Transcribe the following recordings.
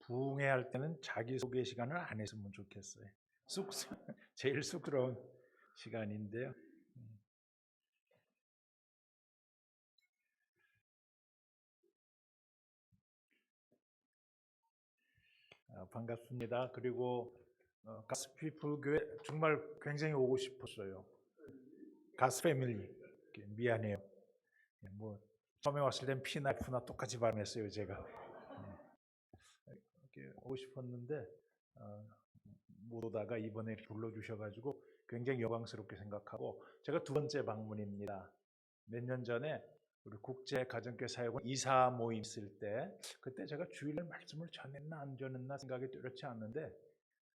부흥회할 때는 자기소개 시간을 안 했으면 좋겠어요. 제일 쑥스러운 시간인데요. 반갑습니다. 그리고 가스피플 교회 정말 굉장히 오고 싶었어요. 가스 패밀리 미안해요. 뭐 처음에 왔을 땐 P나 F나 똑같이 발음했어요 제가. 오고 싶었는데 못 오다가 이번에 불러주셔가지고 굉장히 영광스럽게 생각하고, 제가 두 번째 방문입니다. 몇 년 전에 우리 국제가정교회 사역원 이사 모임 있을 때, 그때 제가 주일날 말씀을 전했나 안 전했나 생각이 뚜렷치 않는데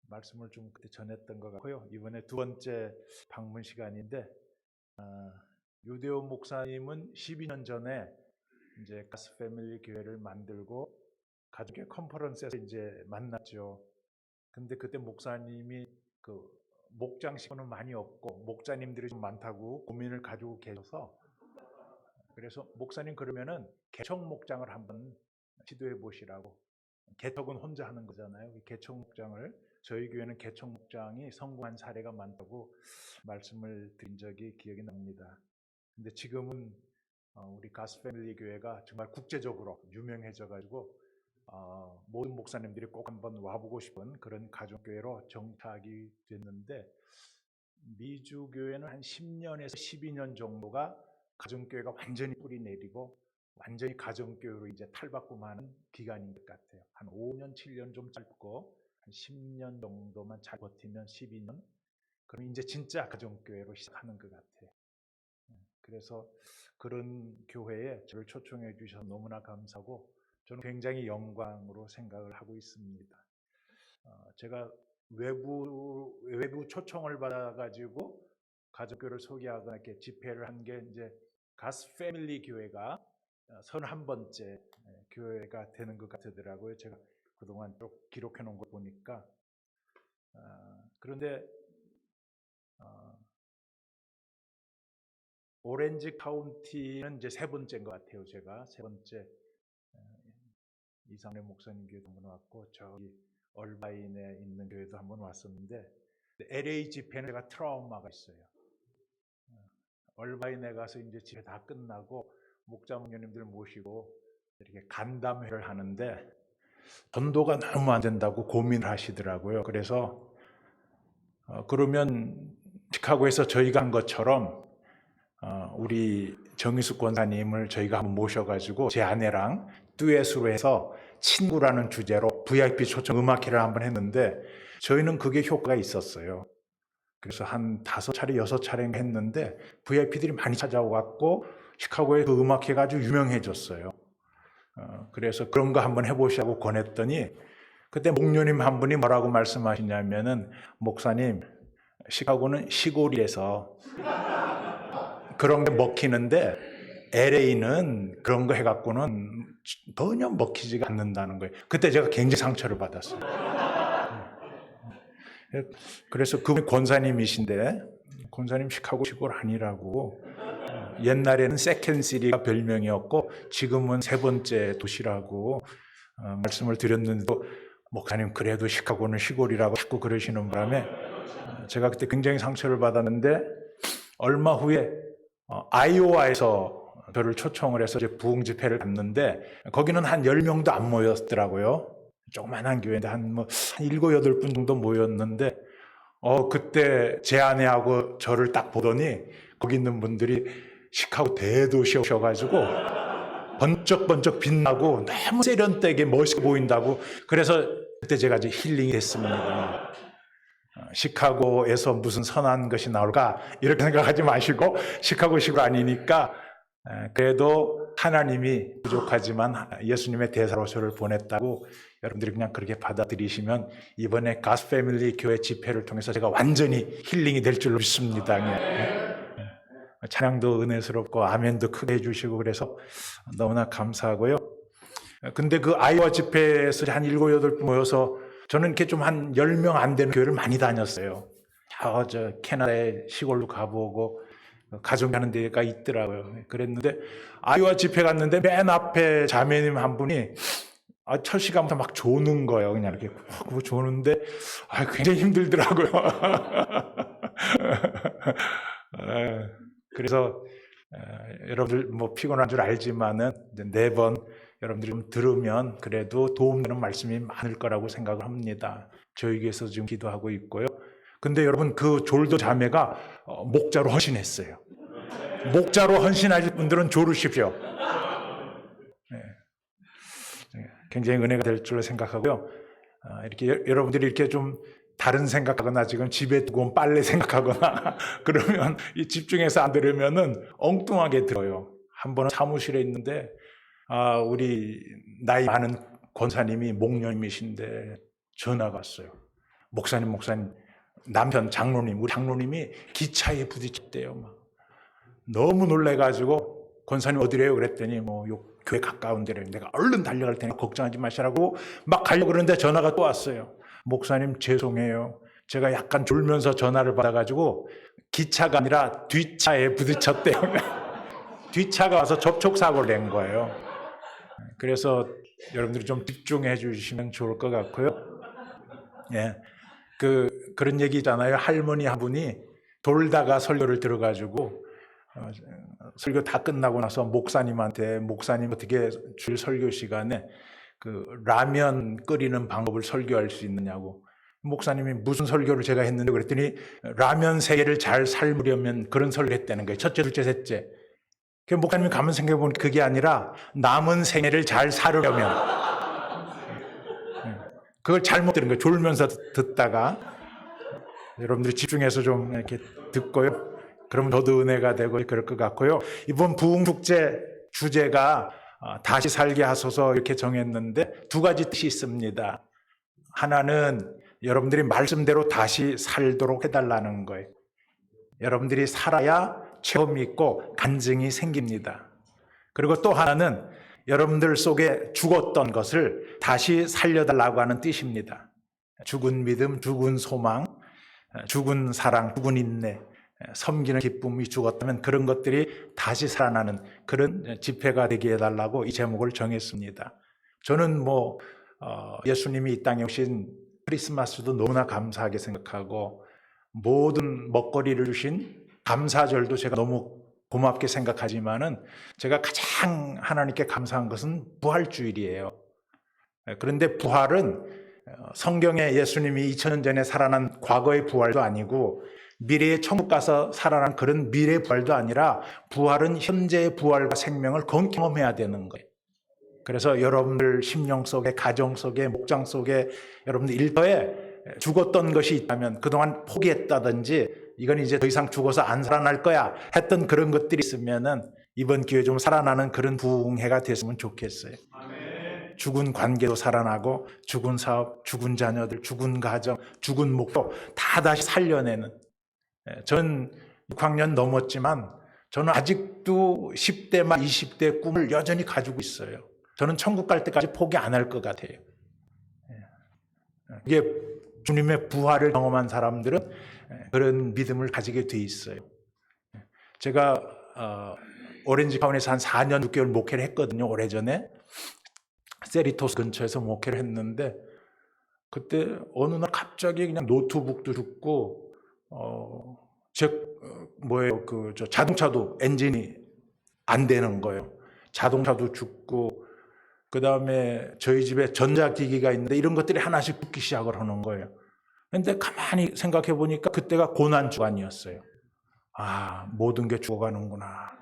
말씀을 좀 그때 전했던 것 같고요. 이번에 두 번째 방문 시간인데, 유대호 목사님은 12년 전에 이제 가스 패밀리 교회를 만들고 가족의 컨퍼런스에서 이제 만났죠. 근데 그때 목사님이 그 목장 시간은 많이 없고 목자님들이 좀 많다고 고민을 가지고 계셔서, 그래서 목사님 그러면은 개척 목장을 한번 시도해 보시라고. 개척은 혼자 하는 거잖아요. 개척 목장을, 저희 교회는 개척 목장이 성공한 사례가 많다고 말씀을 드린 적이 기억이 납니다. 근데 지금은 우리 가스 패밀리 교회가 정말 국제적으로 유명해져 가지고 모든 목사님들이 꼭 한번 와보고 싶은 그런 가족교회로 정착이 됐는데, 미주 교회는 한 10년에서 12년 정도가 가정교회가 완전히 뿌리 내리고 완전히 가정교회로 이제 탈바꿈하는 기간인 것 같아요. 한 5년, 7년 좀 짧고 한 10년 정도만 잘 버티면 12년, 그럼 이제 진짜 가정교회로 시작하는 것 같아요. 그래서 그런 교회에 저를 초청해 주셔서 너무나 감사하고 저는 굉장히 영광으로 생각을 하고 있습니다. 제가 외부 초청을 받아가지고 가족교회를 소개하거나 이렇게 집회를 한 게 이제 가스 패밀리 교회가 31번째 교회가 되는 것 같더라고요. 제가 그동안 쭉 기록해 놓은 걸 보니까. 그런데 오렌지 카운티는 이제 세 번째인 것 같아요. 제가 세 번째. 이상래 목사님 교회도 한번 왔고, 저기 얼바인에 있는 교회도 한번 왔었는데, LA 집회는 제가 트라우마가 있어요. 얼바인에 가서 이제 집회 다 끝나고 목자 목녀님들 모시고 이렇게 간담회를 하는데 전도가 너무 안 된다고 고민을 하시더라고요. 그래서 그러면 시카고에서 저희가 한 것처럼 우리 정희숙 권사님을 저희가 한번 모셔가지고 제 아내랑 듀엣으로 해서 친구라는 주제로 VIP 초청 음악회를 한번 했는데, 저희는 그게 효과가 있었어요. 그래서 한 5차례, 6차례 했는데 VIP들이 많이 찾아왔고 시카고에 그 음악회가 아주 유명해졌어요. 그래서 그런 거 한번 해보시라고 권했더니, 그때 목녀님 한 분이 뭐라고 말씀하시냐면은, 목사님, 시카고는 시골이라서 그런 게 먹히는데 LA는 그런 거 해갖고는 전혀 먹히지가 않는다는 거예요. 그때 제가 굉장히 상처를 받았어요. 그래서 그분이 권사님이신데, 권사님 시카고 시골 아니라고. 옛날에는 세컨시리가 별명이었고 지금은 세 번째 도시라고 말씀을 드렸는데도, 목사님 그래도 시카고는 시골이라고 자꾸 그러시는 바람에 제가 그때 굉장히 상처를 받았는데, 얼마 후에 아이오와에서 저를 초청을 해서 이제 부흥 집회를 갔는데 거기는 한 10명도 안 모였더라고요. 조그만한 교회인데 한 7, 8분 정도 모였는데 그때 제 아내하고 저를 딱 보더니 거기 있는 분들이 시카고 대도시여가지고 번쩍번쩍 빛나고 너무 세련되게 멋있게 보인다고, 그래서 그때 제가 이제 힐링이 됐습니다. 시카고에서 무슨 선한 것이 나올까 이렇게 생각하지 마시고, 시카고시가 아니니까 그래도 하나님이 부족하지만 예수님의 대사로 저를 보냈다고 여러분들이 그냥 그렇게 받아들이시면 이번에 가스 패밀리 교회 집회를 통해서 제가 완전히 힐링이 될 줄로 믿습니다. 찬양도 은혜스럽고 아멘도 크게 해주시고 그래서 너무나 감사하고요. 근데 그 아이와 집회에서 한 7, 8분 모여서 저는 이렇게 좀 한 10명 안 되는 교회를 많이 다녔어요. 저 캐나다의 시골로 가보고 가정하는 데가 있더라고요. 그랬는데 아이와 집회 갔는데 맨 앞에 자매님 한 분이 첫 시간부터 막 조는 거예요. 그냥 이렇게 그거 조는데 굉장히 힘들더라고요. 그래서 여러분들 뭐 피곤한 줄 알지만은 4번 여러분들이 좀 들으면 그래도 도움되는 말씀이 많을 거라고 생각을 합니다. 저에게 위해서 지금 기도하고 있고요. 근데 여러분 그 졸도 자매가 목자로 헌신했어요. 목자로 헌신하실 분들은 조르십시오. 굉장히 은혜가 될 줄로 생각하고요. 이렇게 여러분들이 이렇게 좀 다른 생각하거나 지금 집에 두고 온 빨래 생각하거나 그러면 이 집중해서 안 들으면은 엉뚱하게 들어요. 한 번은 사무실에 있는데 우리 나이 많은 권사님이 목녀님이신데 전화가 왔어요. 목사님 남편 장로님 우리 장로님이 기차에 부딪혔대요. 막. 너무 놀래가지고 권사님 어디래요? 그랬더니 뭐 요 교회 가까운 데래. 내가 얼른 달려갈 테니까 걱정하지 마시라고 막 가려고 그러는데 전화가 또 왔어요. 목사님 죄송해요. 제가 약간 졸면서 전화를 받아가지고 기차가 아니라 뒷차에 부딪혔대요. 뒷차가 와서 접촉사고를 낸 거예요. 그래서 여러분들이 좀 집중해 주시면 좋을 것 같고요. 예. 그런 얘기 있잖아요. 할머니 한 분이 돌다가 설교를 들어가지고 설교 다 끝나고 나서 목사님 어떻게 주일 설교 시간에 그 라면 끓이는 방법을 설교할 수 있느냐고. 목사님이 무슨 설교를 제가 했는데 그랬더니 라면 세계를 잘 삶으려면 그런 설교를 했다는 거예요. 첫째, 둘째, 셋째. 목사님이 가만 생각해 보니 그게 아니라 남은 생애를 잘 살으려면 그걸 잘못 들은 거예요. 졸면서 듣다가 여러분들이 집중해서 좀 이렇게 듣고요. 그러면 저도 은혜가 되고 그럴 것 같고요. 이번 부흥축제 주제가 다시 살게 하소서 이렇게 정했는데 2가지 뜻이 있습니다. 하나는 여러분들이 말씀대로 다시 살도록 해달라는 거예요. 여러분들이 살아야 체험이 있고 간증이 생깁니다. 그리고 또 하나는 여러분들 속에 죽었던 것을 다시 살려달라고 하는 뜻입니다. 죽은 믿음, 죽은 소망, 죽은 사랑, 죽은 인내, 섬기는 기쁨이 죽었다면 그런 것들이 다시 살아나는 그런 집회가 되게 해달라고 이 제목을 정했습니다. 저는 예수님이 이 땅에 오신 크리스마스도 너무나 감사하게 생각하고 모든 먹거리를 주신 감사절도 제가 너무 고맙게 생각하지만은 제가 가장 하나님께 감사한 것은 부활주일이에요. 그런데 부활은 성경에 예수님이 2000년 전에 살아난 과거의 부활도 아니고 미래의 천국 가서 살아난 그런 미래 부활도 아니라 부활은 현재의 부활과 생명을 경험해야 되는 거예요. 그래서 여러분들 심령 속에, 가정 속에, 목장 속에 여러분들 일터에 죽었던 것이 있다면 그동안 포기했다든지 이건 이제 더 이상 죽어서 안 살아날 거야 했던 그런 것들이 있으면은 이번 기회에 좀 살아나는 그런 부흥회가 됐으면 좋겠어요. 아멘. 죽은 관계도 살아나고 죽은 사업, 죽은 자녀들, 죽은 가정, 죽은 목표 다 다시 살려내는. 전 6학년 넘었지만 저는 아직도 10대만 20대 꿈을 여전히 가지고 있어요. 저는 천국 갈 때까지 포기 안 할 것 같아요. 이게 주님의 부활을 경험한 사람들은 그런 믿음을 가지게 돼 있어요. 제가 오렌지 카운티에서 한 4년 6개월 목회를 했거든요. 오래전에 세리토스 근처에서 목회를 했는데 그때 어느 날 갑자기 그냥 노트북도 죽고 자동차도 엔진이 안 되는 거예요. 자동차도 죽고 그 다음에 저희 집에 전자기기가 있는데 이런 것들이 하나씩 죽기 시작을 하는 거예요. 그런데 가만히 생각해 보니까 그때가 고난주간이었어요. 모든 게 죽어가는구나.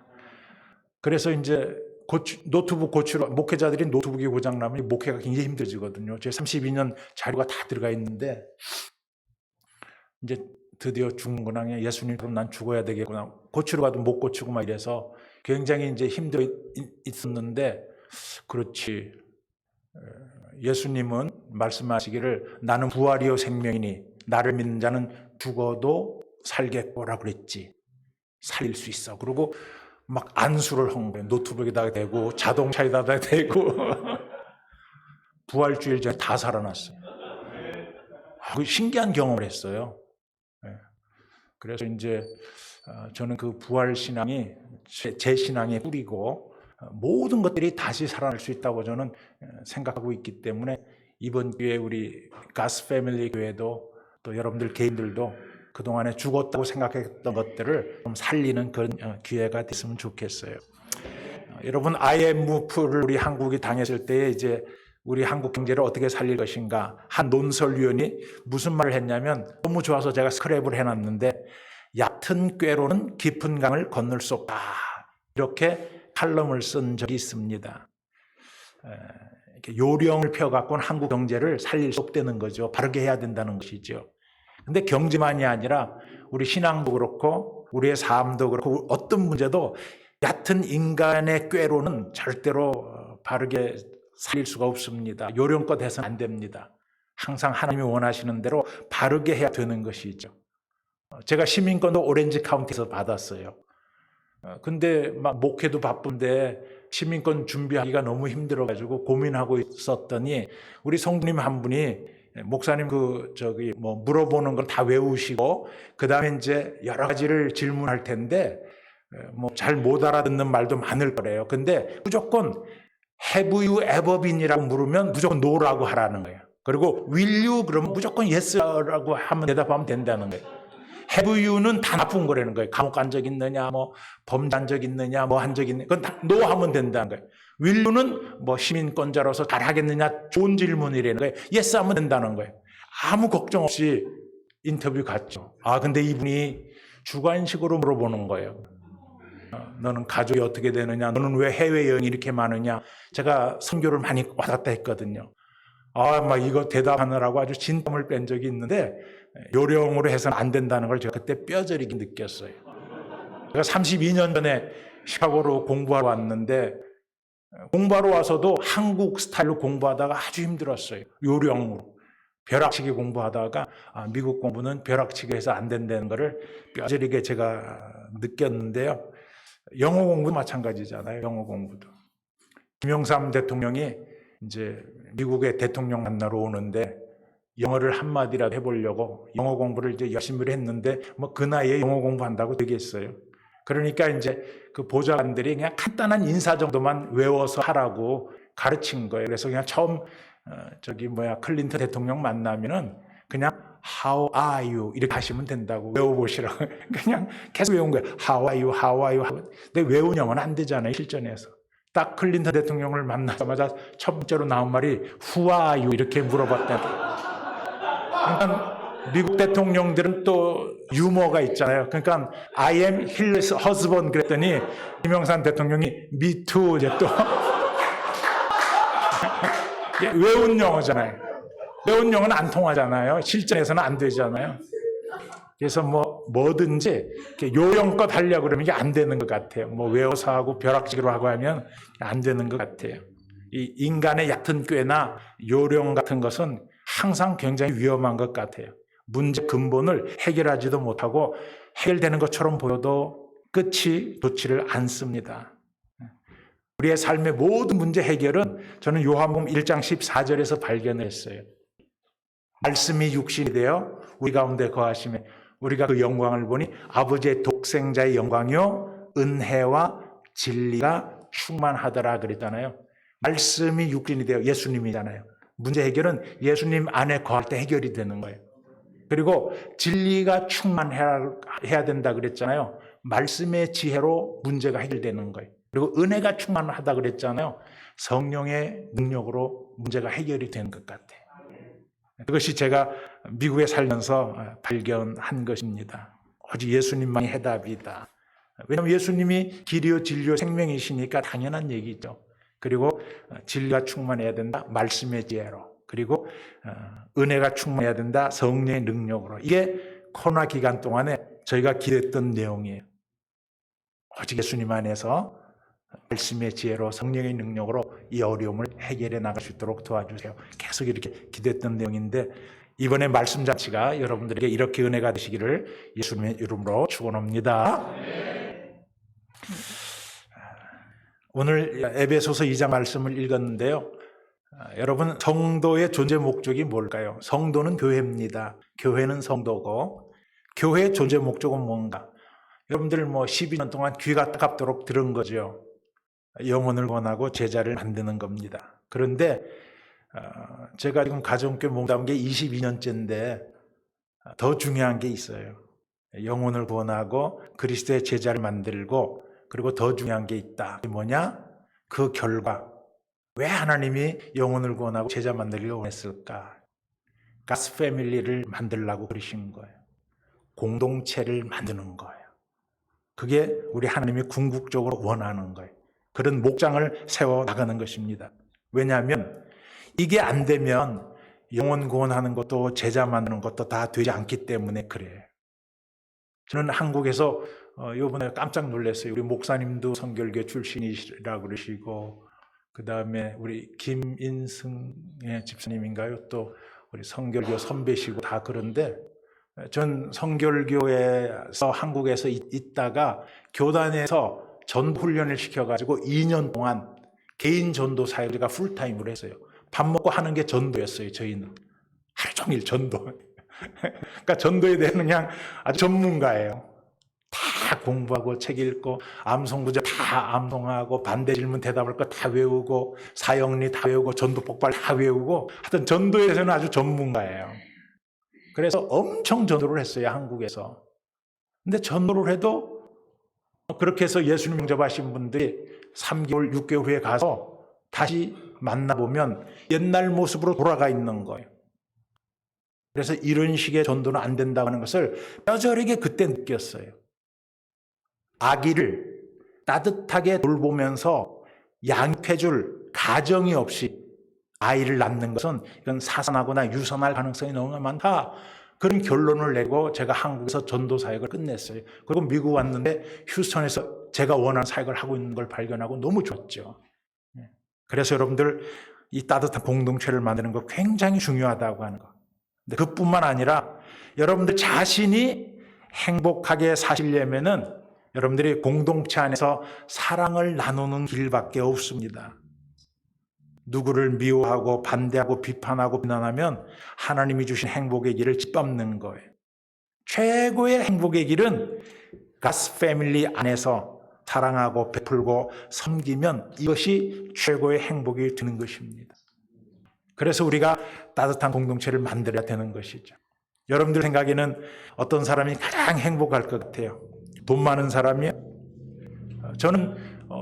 그래서 이제 노트북 고치러 목회자들이 노트북이 고장나면 목회가 굉장히 힘들어지거든요. 제 32년 자료가 다 들어가 있는데 이제 드디어 죽는구나. 예수님처럼 난 죽어야 되겠구나. 고치러 가도 못 고치고 막 이래서 굉장히 이제 힘들어 있었는데 그렇지. 예수님은 말씀하시기를 나는 부활이요 생명이니 나를 믿는 자는 죽어도 살겠고라 그랬지. 살릴 수 있어. 그리고 막 안수를 한 거예요. 노트북에다가 대고 자동차에다가 대고 부활주일 전에 다 살아났어요. 신기한 경험을 했어요. 그래서 이제 저는 그 부활 신앙이 제 신앙의 뿌리고 모든 것들이 다시 살아날 수 있다고 저는 생각하고 있기 때문에 이번 기회에 우리 가스 패밀리 교회도 또 여러분들 개인들도 그동안에 죽었다고 생각했던 것들을 좀 살리는 그런 기회가 됐으면 좋겠어요. 여러분, IMF를 우리 한국이 당했을 때에 이제 우리 한국 경제를 어떻게 살릴 것인가 한 논설위원이 무슨 말을 했냐면, 너무 좋아서 제가 스크랩을 해놨는데, 얕은 꾀로는 깊은 강을 건널 수 없다, 이렇게 칼럼을 쓴 적이 있습니다. 이렇게 요령을 펴갖고는 한국 경제를 살릴 수 없다는 거죠. 바르게 해야 된다는 것이죠. 근데 경제만이 아니라 우리 신앙도 그렇고 우리의 삶도 그렇고 어떤 문제도 얕은 인간의 꾀로는 절대로 바르게 살릴 수가 없습니다. 요령껏 해서는 안 됩니다. 항상 하나님이 원하시는 대로 바르게 해야 되는 것이죠. 제가 시민권도 오렌지 카운티에서 받았어요. 근데 막 목회도 바쁜데 시민권 준비하기가 너무 힘들어가지고 고민하고 있었더니 우리 성도님 한 분이, 목사님 물어보는 걸 다 외우시고 그 다음에 이제 여러 가지를 질문할 텐데 잘 못 알아듣는 말도 많을 거래요. 근데 무조건 have you ever been이라고 물으면 무조건 no라고 하라는 거예요. 그리고 will you 그러면 무조건 yes라고 하면 대답하면 된다는 거예요. have you는 다 나쁜 거라는 거예요. 감옥 간 적 있느냐, 범죄한 적 있느냐, 한 적 있느냐, 그건 다 no 하면 된다는 거예요. will you는 시민권자로서 잘 하겠느냐, 좋은 질문이라는 거예요. yes 하면 된다는 거예요. 아무 걱정 없이 인터뷰 갔죠. 근데 이분이 주관식으로 물어보는 거예요. 너는 가족이 어떻게 되느냐, 너는 왜 해외여행이 이렇게 많으냐. 제가 선교를 많이 왔다 갔다 했거든요. 이거 대답하느라고 아주 진땀을 뺀 적이 있는데 요령으로 해서는 안 된다는 걸 제가 그때 뼈저리게 느꼈어요. 제가 32년 전에 시카고로 공부하러 왔는데 공부하러 와서도 한국 스타일로 공부하다가 아주 힘들었어요. 요령으로. 벼락치기 공부하다가 미국 공부는 벼락치기 해서 안 된다는 것을 뼈저리게 제가 느꼈는데요. 영어 공부도 마찬가지잖아요. 영어 공부도. 김영삼 대통령이 이제 미국의 대통령 만나러 오는데 영어를 한마디라도 해보려고 영어 공부를 이제 열심히 했는데 그 나이에 영어 공부한다고 되겠어요. 그러니까 이제 그 보좌관들이 그냥 간단한 인사 정도만 외워서 하라고 가르친 거예요. 그래서 그냥 처음 클린턴 대통령 만나면은 그냥 How are you? 이렇게 하시면 된다고 외워보시라고. 그냥 계속 외운 거예요. How are you? How are you? 근데 외운 영어는 안 되잖아요, 실전에서. 딱 클린턴 대통령을 만나자마자 첫 번째로 나온 말이 Who are you? 이렇게 물어봤다. 그러니까 미국 대통령들은 또 유머가 있잖아요. 그러니까 I am his husband 그랬더니 김영삼 대통령이 Me too 이제 또 외운 영어잖아요. 외운 영어는 안 통하잖아요. 실전에서는 안 되잖아요. 그래서 뭐든지 요령껏 하려고 그러면 이게 안 되는 것 같아요. 외워서 하고 벼락치기로 하고 하면 안 되는 것 같아요. 이 인간의 얕은 꾀나 요령 같은 것은 항상 굉장히 위험한 것 같아요. 문제 근본을 해결하지도 못하고 해결되는 것처럼 보여도 끝이 좋지를 않습니다. 우리의 삶의 모든 문제 해결은 저는 요한복음 1장 14절에서 발견했어요. 말씀이 육신이 되어 우리 가운데 거하시며 우리가 그 영광을 보니 아버지의 독생자의 영광이요 은혜와 진리가 충만하더라 그랬잖아요. 말씀이 육신이 되어 예수님이잖아요. 문제 해결은 예수님 안에 거할 때 해결이 되는 거예요. 그리고 진리가 충만해야 된다 그랬잖아요. 말씀의 지혜로 문제가 해결되는 거예요. 그리고 은혜가 충만하다 그랬잖아요. 성령의 능력으로 문제가 해결이 되는 것 같아요. 그것이 제가 미국에 살면서 발견한 것입니다. 오직 예수님만이 해답이다. 왜냐하면 예수님이 길이요 진리요 생명이시니까 당연한 얘기죠. 그리고 진리가 충만해야 된다. 말씀의 지혜로. 그리고 은혜가 충만해야 된다. 성령의 능력으로. 이게 코로나 기간 동안에 저희가 기대했던 내용이에요. 오직 예수님 안에서 말씀의 지혜로 성령의 능력으로 이 어려움을 해결해 나갈 수 있도록 도와주세요. 계속 이렇게 기도했던 내용인데 이번에 말씀 잔치가 여러분들에게 이렇게 은혜가 되시기를 예수님의 이름으로 축원합니다. 오늘 에베소서 2장 말씀을 읽었는데요. 여러분, 성도의 존재 목적이 뭘까요? 성도는 교회입니다. 교회는 성도고 교회의 존재 목적은 뭔가? 여러분들 12년 동안 귀가 따갑도록 들은 거죠. 영혼을 구원하고 제자를 만드는 겁니다. 그런데 제가 지금 가정교회 몸담은 게 22년째인데 더 중요한 게 있어요. 영혼을 구원하고 그리스도의 제자를 만들고, 그리고 더 중요한 게 있다. 그게 뭐냐? 그 결과. 왜 하나님이 영혼을 구원하고 제자 만들기를 원했을까? 가스 패밀리를 만들려고 그러신 거예요. 공동체를 만드는 거예요. 그게 우리 하나님이 궁극적으로 원하는 거예요. 그런 목장을 세워 나가는 것입니다. 왜냐하면 이게 안 되면 영혼 구원하는 것도 제자 만드는 것도 다 되지 않기 때문에 그래요. 저는 한국에서 이번에 깜짝 놀랐어요. 우리 목사님도 성결교 출신이시라고 그러시고, 그 다음에 우리 김인승 집사님인가요? 또 우리 성결교 선배시고 다 그런데, 전 성결교에서 한국에서 있다가 교단에서 전도 훈련을 시켜가지고 2년 동안 개인 전도 사역을 우리가 풀타임으로 했어요. 밥 먹고 하는 게 전도였어요. 저희는 하루 종일 전도. 그러니까 전도에 대한 그냥 아주 전문가예요. 다 공부하고 책 읽고 암송구절 다 암송하고 반대 질문 대답할 거 다 외우고 사형리 다 외우고 전도 폭발 다 외우고, 하여튼 전도에서는 아주 전문가예요. 그래서 엄청 전도를 했어요, 한국에서. 근데 전도를 해도 그렇게 해서 예수님 영접하신 분들이 3개월, 6개월 후에 가서 다시 만나보면 옛날 모습으로 돌아가 있는 거예요. 그래서 이런 식의 전도는 안 된다고 하는 것을 뼈저리게 그때 느꼈어요. 아기를 따뜻하게 돌보면서 양육해줄 가정이 없이 아이를 낳는 것은 이건 사산하거나 유산할 가능성이 너무 많다. 그런 결론을 내고 제가 한국에서 전도 사역을 끝냈어요. 그리고 미국 왔는데 휴스턴에서 제가 원하는 사역을 하고 있는 걸 발견하고 너무 좋았죠. 그래서 여러분들 이 따뜻한 공동체를 만드는 거 굉장히 중요하다고 하는 거. 근데 그뿐만 아니라 여러분들 자신이 행복하게 사시려면은 여러분들이 공동체 안에서 사랑을 나누는 길밖에 없습니다. 누구를 미워하고 반대하고 비판하고 비난하면 하나님이 주신 행복의 길을 짓밟는 거예요. 최고의 행복의 길은 가스 패밀리 안에서 사랑하고 베풀고 섬기면 이것이 최고의 행복이 되는 것입니다. 그래서 우리가 따뜻한 공동체를 만들어야 되는 것이죠. 여러분들 생각에는 어떤 사람이 가장 행복할 것 같아요? 돈 많은 사람이요? 저는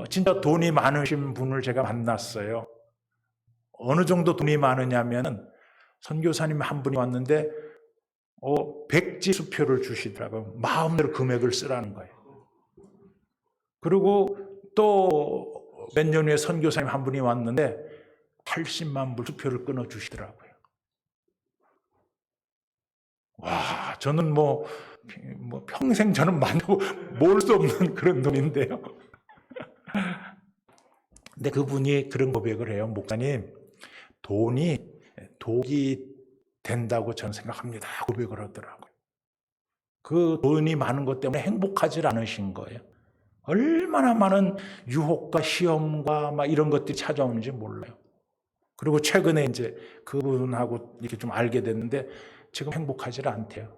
진짜 돈이 많으신 분을 제가 만났어요. 어느 정도 돈이 많으냐면 선교사님 한 분이 왔는데 백지 수표를 주시더라고요. 마음대로 금액을 쓰라는 거예요. 그리고 또 몇 년 후에 선교사님 한 분이 왔는데 80만 불 수표를 끊어 주시더라고요. 와, 저는 뭐 평생 저는 만나고 모을 수 없는 그런 돈인데요. 근데 그분이 그런 고백을 해요. 목사님, 돈이 독이 된다고 저는 생각합니다. 고백을 하더라고요. 그 돈이 많은 것 때문에 행복하지 않으신 거예요. 얼마나 많은 유혹과 시험과 막 이런 것들이 찾아오는지 몰라요. 그리고 최근에 이제 그분하고 이렇게 좀 알게 됐는데 지금 행복하지 않대요.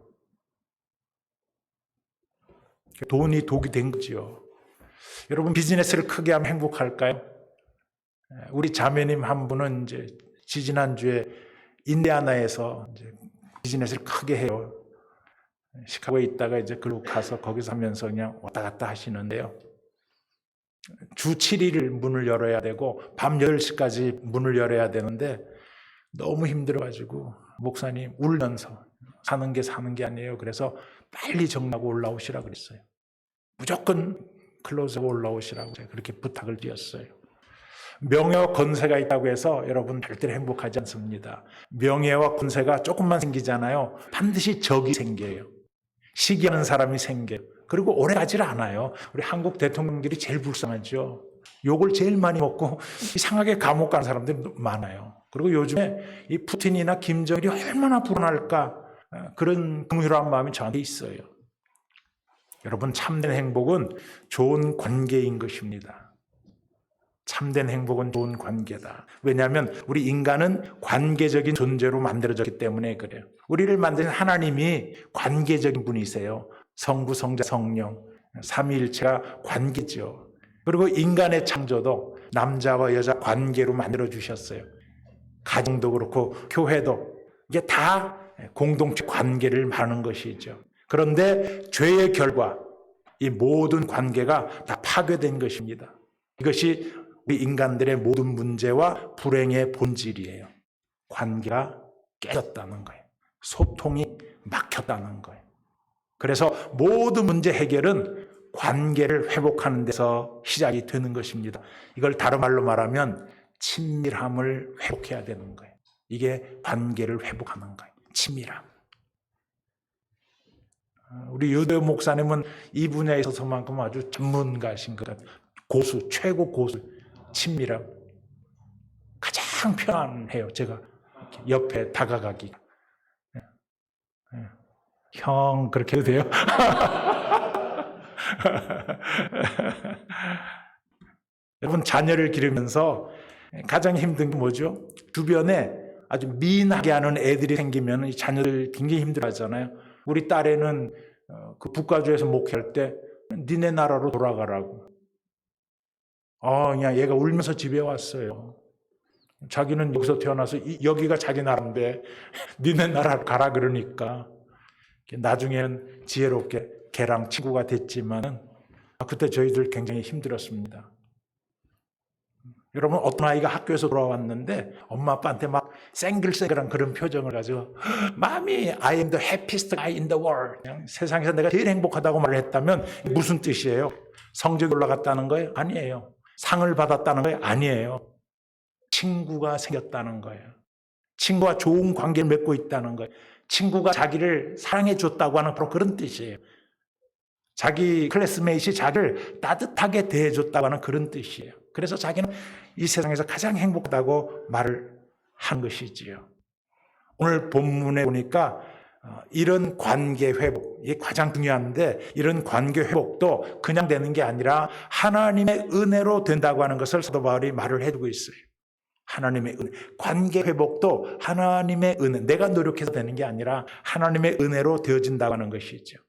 돈이 독이 된 거죠. 여러분, 비즈니스를 크게 하면 행복할까요? 우리 자매님 한 분은 이제 지지난주에 인디아나에서 이제 비즈니스를 크게 해요. 시카고에 있다가 이제 글로 가서 거기서 하면서 그냥 왔다 갔다 하시는데요. 주 7일 문을 열어야 되고 밤 8시까지 문을 열어야 되는데 너무 힘들어가지고 목사님 울면서 사는 게 아니에요. 그래서 빨리 정리하고 올라오시라고 그랬어요. 무조건 클로즈하고 올라오시라고 제가 그렇게 부탁을 드렸어요. 명예와 권세가 있다고 해서 여러분 절대로 행복하지 않습니다. 명예와 권세가 조금만 생기잖아요. 반드시 적이 생겨요. 시기하는 사람이 생겨요. 그리고 오래 가지를 않아요. 우리 한국 대통령들이 제일 불쌍하죠. 욕을 제일 많이 먹고 이상하게 감옥 가는 사람들이 많아요. 그리고 요즘에 이 푸틴이나 김정일이 얼마나 불안할까, 그런 긍휼한 마음이 저한테 있어요. 여러분, 참된 행복은 좋은 관계인 것입니다. 참된 행복은 좋은 관계다. 왜냐하면 우리 인간은 관계적인 존재로 만들어졌기 때문에 그래요. 우리를 만드는 하나님이 관계적인 분이세요. 성부, 성자, 성령, 삼위일체가 관계죠. 그리고 인간의 창조도 남자와 여자 관계로 만들어 주셨어요. 가정도 그렇고 교회도 이게 다 공동체 관계를 말하는 것이죠. 그런데 죄의 결과 이 모든 관계가 다 파괴된 것입니다. 이것이 우리 인간들의 모든 문제와 불행의 본질이에요. 관계가 깨졌다는 거예요. 소통이 막혔다는 거예요. 그래서 모든 문제 해결은 관계를 회복하는 데서 시작이 되는 것입니다. 이걸 다른 말로 말하면 친밀함을 회복해야 되는 거예요. 이게 관계를 회복하는 거예요. 친밀함. 우리 유대 목사님은 이 분야에 있어서만큼 아주 전문가신 것 같아요. 고수, 최고 고수, 친밀함. 가장 편안해요. 제가 옆에 다가가기가. 형 그렇게 해도 돼요? 여러분 자녀를 기르면서 가장 힘든 게 뭐죠? 주변에 아주 미인하게 하는 애들이 생기면 이 자녀들 굉장히 힘들어하잖아요. 우리 딸애는 그 북가주에서 목회할 때 니네 나라로 돌아가라고. 그냥 얘가 울면서 집에 왔어요. 자기는 여기서 태어나서 여기가 자기 나라인데 니네 나라로 가라 그러니까 나중에는 지혜롭게 걔랑 친구가 됐지만 그때 저희들 굉장히 힘들었습니다. 여러분 어떤 아이가 학교에서 돌아왔는데 엄마 아빠한테 막 생글생글한 그런 표정을 가지고 마미 I am the happiest guy in the world. 그냥 세상에서 내가 제일 행복하다고 말을 했다면 무슨 뜻이에요? 성적이 올라갔다는 거예요? 아니에요. 상을 받았다는 거예요? 아니에요. 친구가 생겼다는 거예요. 친구와 좋은 관계를 맺고 있다는 거예요. 친구가 자기를 사랑해 줬다고 하는 바로 그런 뜻이에요. 자기 클래스메이트이 자기를 따뜻하게 대해 줬다고 하는 그런 뜻이에요. 그래서 자기는 이 세상에서 가장 행복하다고 말을 한 것이지요. 오늘 본문에 보니까 이런 관계 회복, 이게 가장 중요한데 이런 관계 회복도 그냥 되는 게 아니라 하나님의 은혜로 된다고 하는 것을 사도 바울이 말을 해두고 있어요. 하나님의 은혜. 관계 회복도 하나님의 은혜. 내가 노력해서 되는 게 아니라 하나님의 은혜로 되어진다고 하는 것이죠.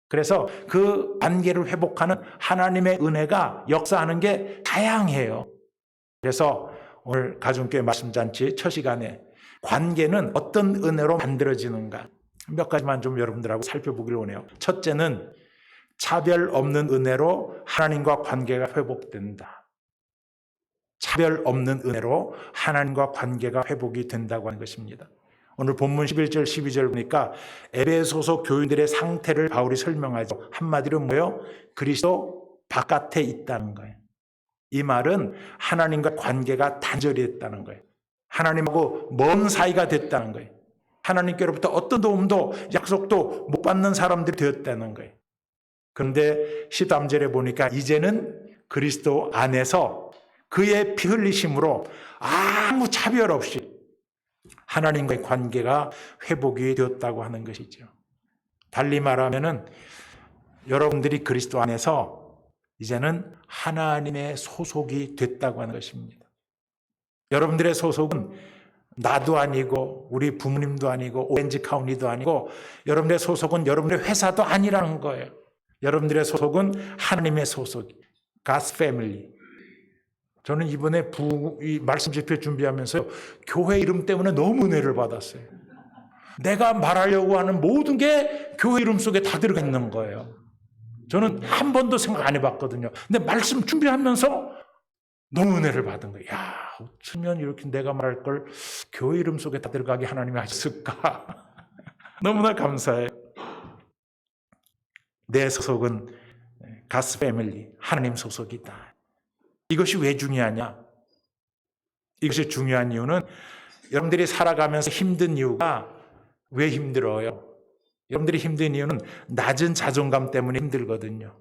그래서 그 관계를 회복하는 하나님의 은혜가 역사하는 게 다양해요. 그래서 오늘 가정교회 말씀잔치 첫 시간에 관계는 어떤 은혜로 만들어지는가 몇 가지만 좀 여러분들하고 살펴보기를 원해요. 첫째는 차별 없는 은혜로 하나님과 관계가 회복된다. 차별 없는 은혜로 하나님과 관계가 회복이 된다고 하는 것입니다. 오늘 본문 11절 12절 보니까 에베소서 교인들의 상태를 바울이 설명하죠. 한마디로 뭐예요? 그리스도 바깥에 있다는 거예요. 이 말은 하나님과 관계가 단절이 됐다는 거예요. 하나님하고 먼 사이가 됐다는 거예요. 하나님께로부터 어떤 도움도 약속도 못 받는 사람들이 되었다는 거예요. 그런데 13절에 보니까 이제는 그리스도 안에서 그의 피 흘리심으로 아무 차별 없이 하나님과의 관계가 회복이 되었다고 하는 것이죠. 달리 말하면은 여러분들이 그리스도 안에서 이제는 하나님의 소속이 됐다고 하는 것입니다. 여러분들의 소속은 나도 아니고 우리 부모님도 아니고 오렌지 카운티도 아니고 여러분들의 소속은 여러분들의 회사도 아니라는 거예요. 여러분들의 소속은 하나님의 소속, God's family. 저는 이번에 이 말씀 집회 준비하면서 교회 이름 때문에 너무 은혜를 받았어요. 내가 말하려고 하는 모든 게 교회 이름 속에 다 들어가 있는 거예요. 저는 한 번도 생각 안 해봤거든요. 근데 말씀 준비하면서 너무 은혜를 받은 거예요. 야, 어쩌면 이렇게 내가 말할 걸 교회 이름 속에 다 들어가게 하나님이 하셨을까. 너무나 감사해요. 내 소속은 God's family, 하나님 소속이다. 이것이 왜 중요하냐? 이것이 중요한 이유는 여러분들이 살아가면서 힘든 이유가 왜 힘들어요? 여러분들이 힘든 이유는 낮은 자존감 때문에 힘들거든요.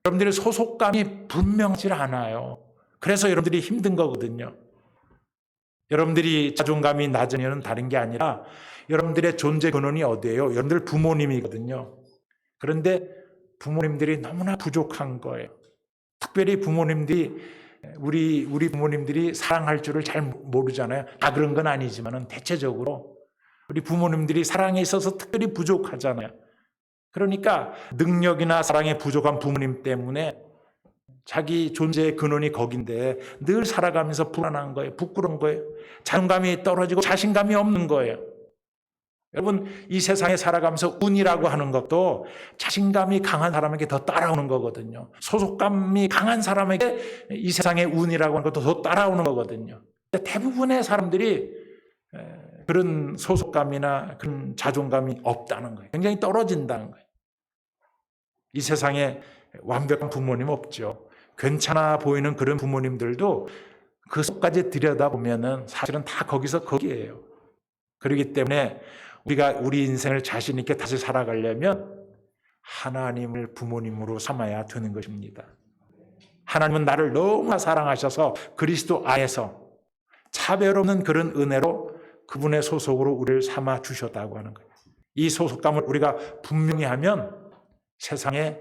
여러분들의 소속감이 분명하지 않아요. 그래서 여러분들이 힘든 거거든요. 여러분들이 자존감이 낮은 이유는 다른 게 아니라 여러분들의 존재 근원이 어디예요? 여러분들 부모님이거든요. 그런데 부모님들이 너무나 부족한 거예요. 특별히 부모님들이 우리 부모님들이 사랑할 줄을 잘 모르잖아요. 다 그런 건 아니지만 대체적으로 우리 부모님들이 사랑에 있어서 특별히 부족하잖아요. 그러니까 능력이나 사랑에 부족한 부모님 때문에 자기 존재의 근원이 거긴데 늘 살아가면서 불안한 거예요. 부끄러운 거예요. 자존감이 떨어지고 자신감이 없는 거예요. 여러분, 이 세상에 살아가면서 운이라고 하는 것도 자신감이 강한 사람에게 더 따라오는 거거든요. 소속감이 강한 사람에게 이 세상의 운이라고 하는 것도 더 따라오는 거거든요. 대부분의 사람들이 그런 소속감이나 그런 자존감이 없다는 거예요. 굉장히 떨어진다는 거예요. 이 세상에 완벽한 부모님 없죠. 괜찮아 보이는 그런 부모님들도 그 속까지 들여다보면은 사실은 다 거기에요. 그렇기 때문에 우리가 우리 인생을 자신 있게 다시 살아가려면 하나님을 부모님으로 삼아야 되는 것입니다. 하나님은 나를 너무나 사랑하셔서 그리스도 안에서 차별 없는 그런 은혜로 그분의 소속으로 우리를 삼아 주셨다고 하는 거예요. 이 소속감을 우리가 분명히 하면 세상에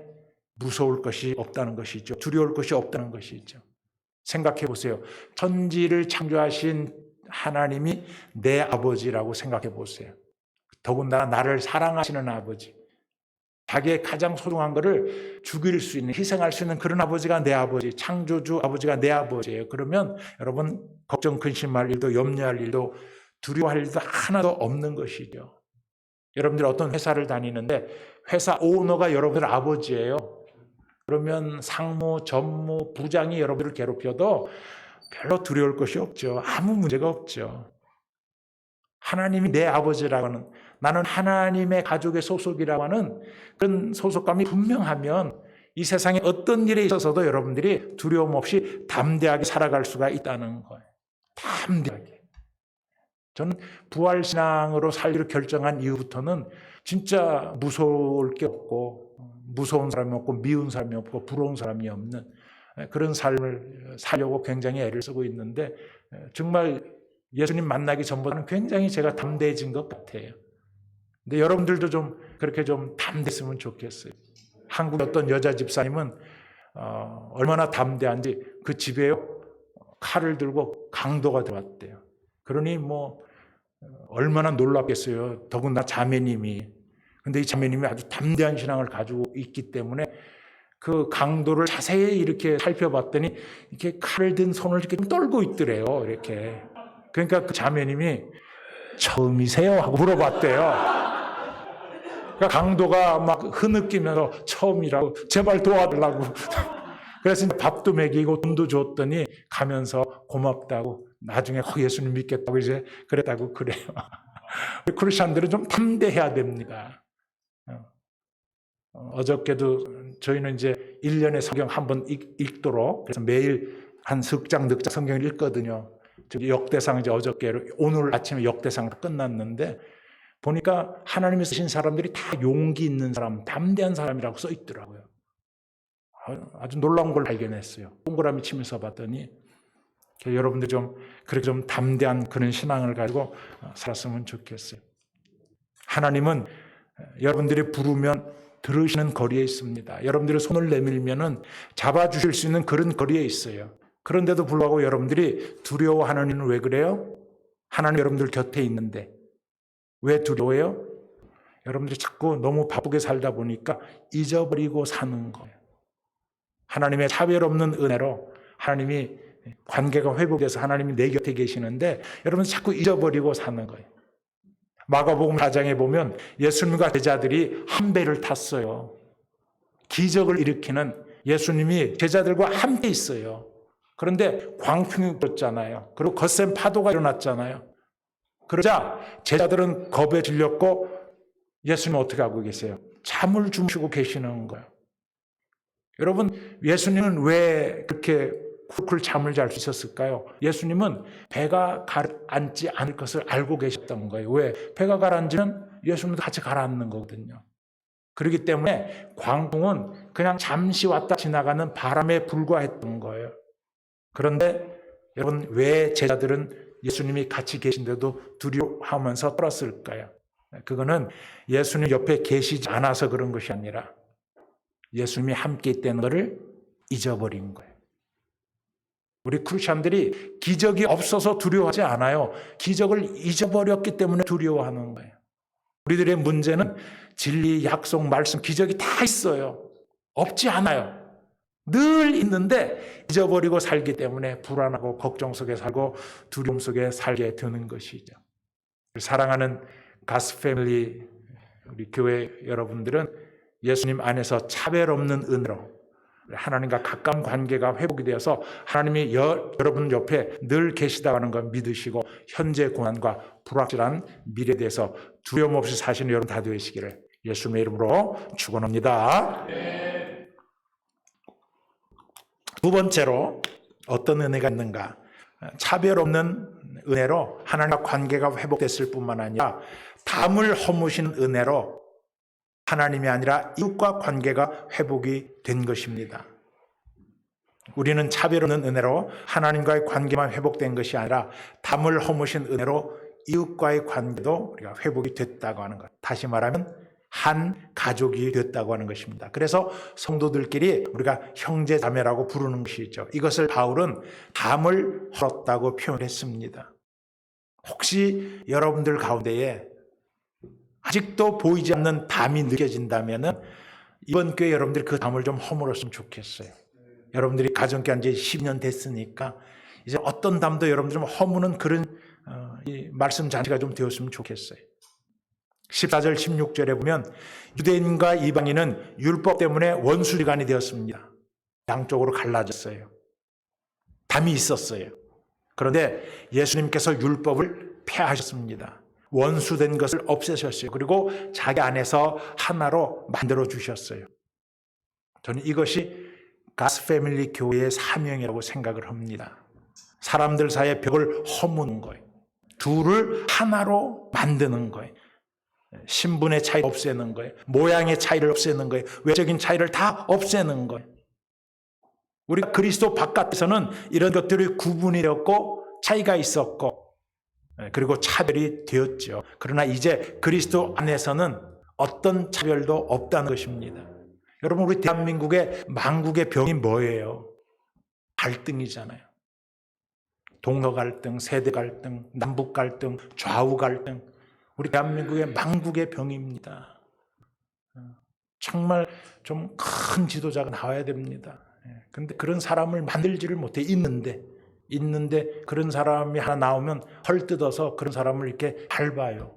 무서울 것이 없다는 것이죠. 두려울 것이 없다는 것이죠. 생각해 보세요. 천지를 창조하신 하나님이 내 아버지라고 생각해 보세요. 더군다나 나를 사랑하시는 아버지, 자기의 가장 소중한 것을 죽일 수 있는, 희생할 수 있는 그런 아버지가 내 아버지, 창조주 아버지가 내 아버지예요. 그러면 여러분 걱정, 근심할 일도, 염려할 일도, 두려워할 일도 하나도 없는 것이죠. 여러분들이 어떤 회사를 다니는데 회사 오너가 여러분들 아버지예요. 그러면 상무, 전무, 부장이 여러분들을 괴롭혀도 별로 두려울 것이 없죠. 아무 문제가 없죠. 하나님이 내 아버지라고 하는, 나는 하나님의 가족의 소속이라고 하는 그런 소속감이 분명하면 이 세상에 어떤 일에 있어서도 여러분들이 두려움 없이 담대하게 살아갈 수가 있다는 거예요. 담대하게. 저는 부활신앙으로 살기로 결정한 이후부터는 진짜 무서울 게 없고, 무서운 사람이 없고, 미운 사람이 없고, 부러운 사람이 없는 그런 삶을 살려고 굉장히 애를 쓰고 있는데, 정말 예수님 만나기 전보다는 굉장히 제가 담대해진 것 같아요. 근데 여러분들도 좀 그렇게 좀 담대했으면 좋겠어요. 한국의 어떤 여자 집사님은 얼마나 담대한지 그 집에요 칼을 들고 강도가 들어왔대요. 그러니 뭐 얼마나 놀랍겠어요. 더군다나 자매님이. 근데 이 자매님이 아주 담대한 신앙을 가지고 있기 때문에 그 강도를 자세히 이렇게 살펴봤더니 이렇게 칼을 든 손을 이렇게 좀 떨고 있더래요. 이렇게. 그러니까 그 자매님이 처음이세요? 하고 물어봤대요. 그러니까 강도가 막 흐느끼면서 처음이라고, 제발 도와달라고. 그래서 밥도 먹이고 돈도 줬더니 가면서 고맙다고, 나중에 예수님 믿겠다고 이제 그랬다고 그래요. 크리스천들은 좀 담대해야 됩니다. 어저께도 저희는 이제 1년에 성경 한 번 읽도록, 그래서 매일 한 석 장, 넉 장 성경을 읽거든요. 역대상 이제 어저께, 오늘 아침에 역대상 끝났는데 보니까 하나님이 쓰신 사람들이 다 용기 있는 사람, 담대한 사람이라고 써 있더라고요. 아주 놀라운 걸 발견했어요. 동그라미 치면서 봤더니 여러분들 좀 그렇게 좀 담대한 그런 신앙을 가지고 살았으면 좋겠어요. 하나님은 여러분들이 부르면 들으시는 거리에 있습니다. 여러분들이 손을 내밀면은 잡아주실 수 있는 그런 거리에 있어요. 그런데도 불구하고 여러분들이 두려워하는 이유는 왜 그래요? 하나님 여러분들 곁에 있는데 왜 두려워해요? 여러분들이 자꾸 너무 바쁘게 살다 보니까 잊어버리고 사는 거예요. 하나님의 차별 없는 은혜로 하나님이 관계가 회복돼서 하나님이 내 곁에 계시는데 여러분 자꾸 잊어버리고 사는 거예요. 마가복음 4장에 보면 예수님과 제자들이 한 배를 탔어요. 기적을 일으키는 예수님이 제자들과 함께 있어요. 그런데 광풍이 불었잖아요. 그리고 거센 파도가 일어났잖아요. 그러자 제자들은 겁에 질렸고 예수님은 어떻게 하고 계세요? 잠을 주무시고 계시는 거예요. 여러분, 예수님은 왜 그렇게 쿨쿨 잠을 잘 수 있었을까요? 예수님은 배가 가라앉지 않을 것을 알고 계셨던 거예요. 왜? 배가 가라앉으면 예수님도 같이 가라앉는 거거든요. 그렇기 때문에 광풍은 그냥 잠시 왔다 지나가는 바람에 불과했던 거예요. 그런데 여러분, 왜 제자들은 예수님이 같이 계신데도 두려워하면서 떨었을까요? 그거는 예수님 옆에 계시지 않아서 그런 것이 아니라 예수님이 함께 있다는 것을 잊어버린 거예요. 우리 크리스천들이 기적이 없어서 두려워하지 않아요. 기적을 잊어버렸기 때문에 두려워하는 거예요. 우리들의 문제는 진리, 약속, 말씀, 기적이 다 있어요. 없지 않아요. 늘 있는데 잊어버리고 살기 때문에 불안하고 걱정 속에 살고 두려움 속에 살게 되는 것이죠. 사랑하는 가스 패밀리 우리 교회 여러분들은 예수님 안에서 차별 없는 은혜로 하나님과 가까운 관계가 회복이 되어서 하나님이 여러분 옆에 늘 계시다고 하는 걸 믿으시고 현재 고난과 불확실한 미래에 대해서 두려움 없이 사시는 여러분 다 되시기를 예수님의 이름으로 축원합니다. 두 번째로 어떤 은혜가 있는가? 차별 없는 은혜로 하나님과 관계가 회복됐을 뿐만 아니라 담을 허무신 은혜로 하나님이 아니라 이웃과 관계가 회복이 된 것입니다. 우리는 차별 없는 은혜로 하나님과의 관계만 회복된 것이 아니라 담을 허무신 은혜로 이웃과의 관계도 우리가 회복이 됐다고 하는 것. 다시 말하면 한 가족이 됐다고 하는 것입니다. 그래서 성도들끼리 우리가 형제 자매라고 부르는 것이죠. 이것을 바울은 담을 헐었다고 표현했습니다. 혹시 여러분들 가운데에 아직도 보이지 않는 담이 느껴진다면 이번 교회 여러분들이 그 담을 좀 허물었으면 좋겠어요. 여러분들이 가정교회 한 지 10년 됐으니까 이제 어떤 담도 여러분들 좀 허무는 그런 이 말씀 잔치가 좀 되었으면 좋겠어요. 14절 16절에 보면 유대인과 이방인은 율법 때문에 원수지간이 되었습니다. 양쪽으로 갈라졌어요. 담이 있었어요. 그런데 예수님께서 율법을 폐하셨습니다. 원수된 것을 없애셨어요. 그리고 자기 안에서 하나로 만들어 주셨어요. 저는 이것이 가스 패밀리 교회의 사명이라고 생각을 합니다. 사람들 사이의 벽을 허무는 거예요. 둘을 하나로 만드는 거예요. 신분의 차이를 없애는 거예요. 모양의 차이를 없애는 거예요. 외적인 차이를 다 없애는 거예요. 우리가 그리스도 바깥에서는 이런 것들이 구분이 되었고 차이가 있었고 그리고 차별이 되었죠. 그러나 이제 그리스도 안에서는 어떤 차별도 없다는 것입니다. 여러분 우리 대한민국의 만국의 병이 뭐예요? 갈등이잖아요. 동서 갈등, 세대 갈등, 남북 갈등, 좌우 갈등. 우리 대한민국의 만국의 병입니다. 정말 좀 큰 지도자가 나와야 됩니다. 그런데 그런 사람을 만들지를 못해. 있는데 그런 사람이 하나 나오면 헐뜯어서 그런 사람을 이렇게 밟아요.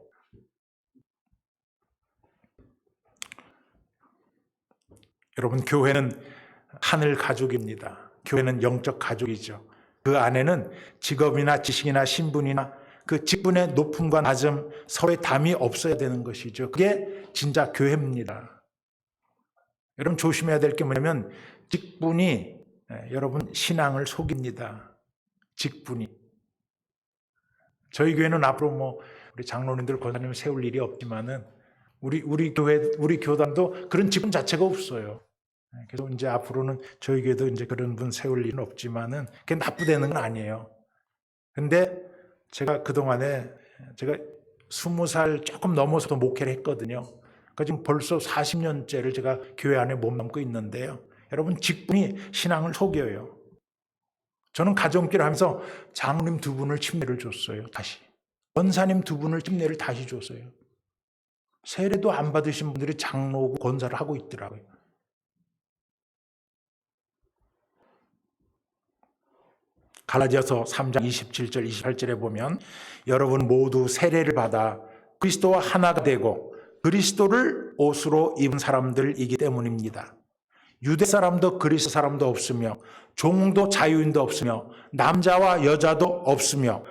여러분 교회는 하늘 가족입니다. 교회는 영적 가족이죠. 그 안에는 직업이나 지식이나 신분이나 그 직분의 높음과 낮음 서로의 담이 없어야 되는 것이죠. 그게 진짜 교회입니다. 여러분 조심해야 될 게 뭐냐면 직분이 여러분 신앙을 속입니다. 직분이. 저희 교회는 앞으로 우리 장로님들 권사님을 세울 일이 없지만은 우리 교회 우리 교단도 그런 직분 자체가 없어요. 그래서 이제 앞으로는 저희 교회도 이제 그런 분 세울 일은 없지만은 그게 나쁘다는 건 아니에요. 근데 제가 그동안에 제가 20살 조금 넘어서도 목회를 했거든요. 그러니까 지금 벌써 40년째를 제가 교회 안에 몸담고 있는데요. 여러분 직분이 신앙을 속여요. 저는 가정교회를 하면서 장로님 두 분을 침례를 줬어요. 다시. 권사님 두 분을 침례를 다시 줬어요. 세례도 안 받으신 분들이 장로고 권사를 하고 있더라고요. 갈라디아서 3장 27절 28절에 보면 여러분 모두 세례를 받아 그리스도와 하나가 되고 그리스도를 옷으로 입은 사람들이기 때문입니다. 유대 사람도 그리스 사람도 없으며 종도 자유인도 없으며 남자와 여자도 없으며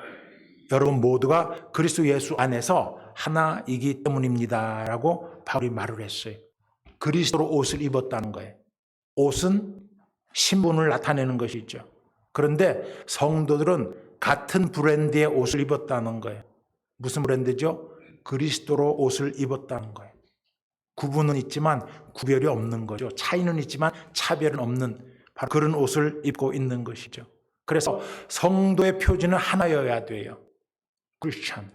여러분 모두가 그리스도 예수 안에서 하나이기 때문입니다 라고 바울이 말을 했어요. 그리스도로 옷을 입었다는 거예요. 옷은 신분을 나타내는 것이죠. 그런데 성도들은 같은 브랜드의 옷을 입었다는 거예요. 무슨 브랜드죠? 그리스도로 옷을 입었다는 거예요. 구분은 있지만 구별이 없는 거죠. 차이는 있지만 차별은 없는 바로 그런 옷을 입고 있는 것이죠. 그래서 성도의 표지는 하나여야 돼요. 크리스찬.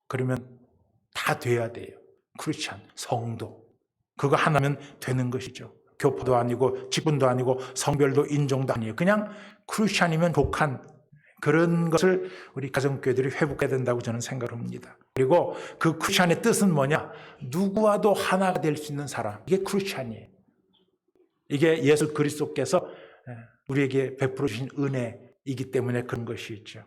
그러면 다 돼야 돼요. 크리스찬, 성도. 그거 하나면 되는 것이죠. 교포도 아니고 직분도 아니고 성별도 인종도 아니에요. 그냥 크리스찬이면 독한 그런 것을 우리 가정교회들이 회복해야 된다고 저는 생각합니다. 그리고 그 크리스찬의 뜻은 뭐냐? 누구와도 하나가 될 수 있는 사람. 이게 크리스찬이에요. 이게 예수 그리스도께서 우리에게 베풀어 주신 은혜이기 때문에 그런 것이죠.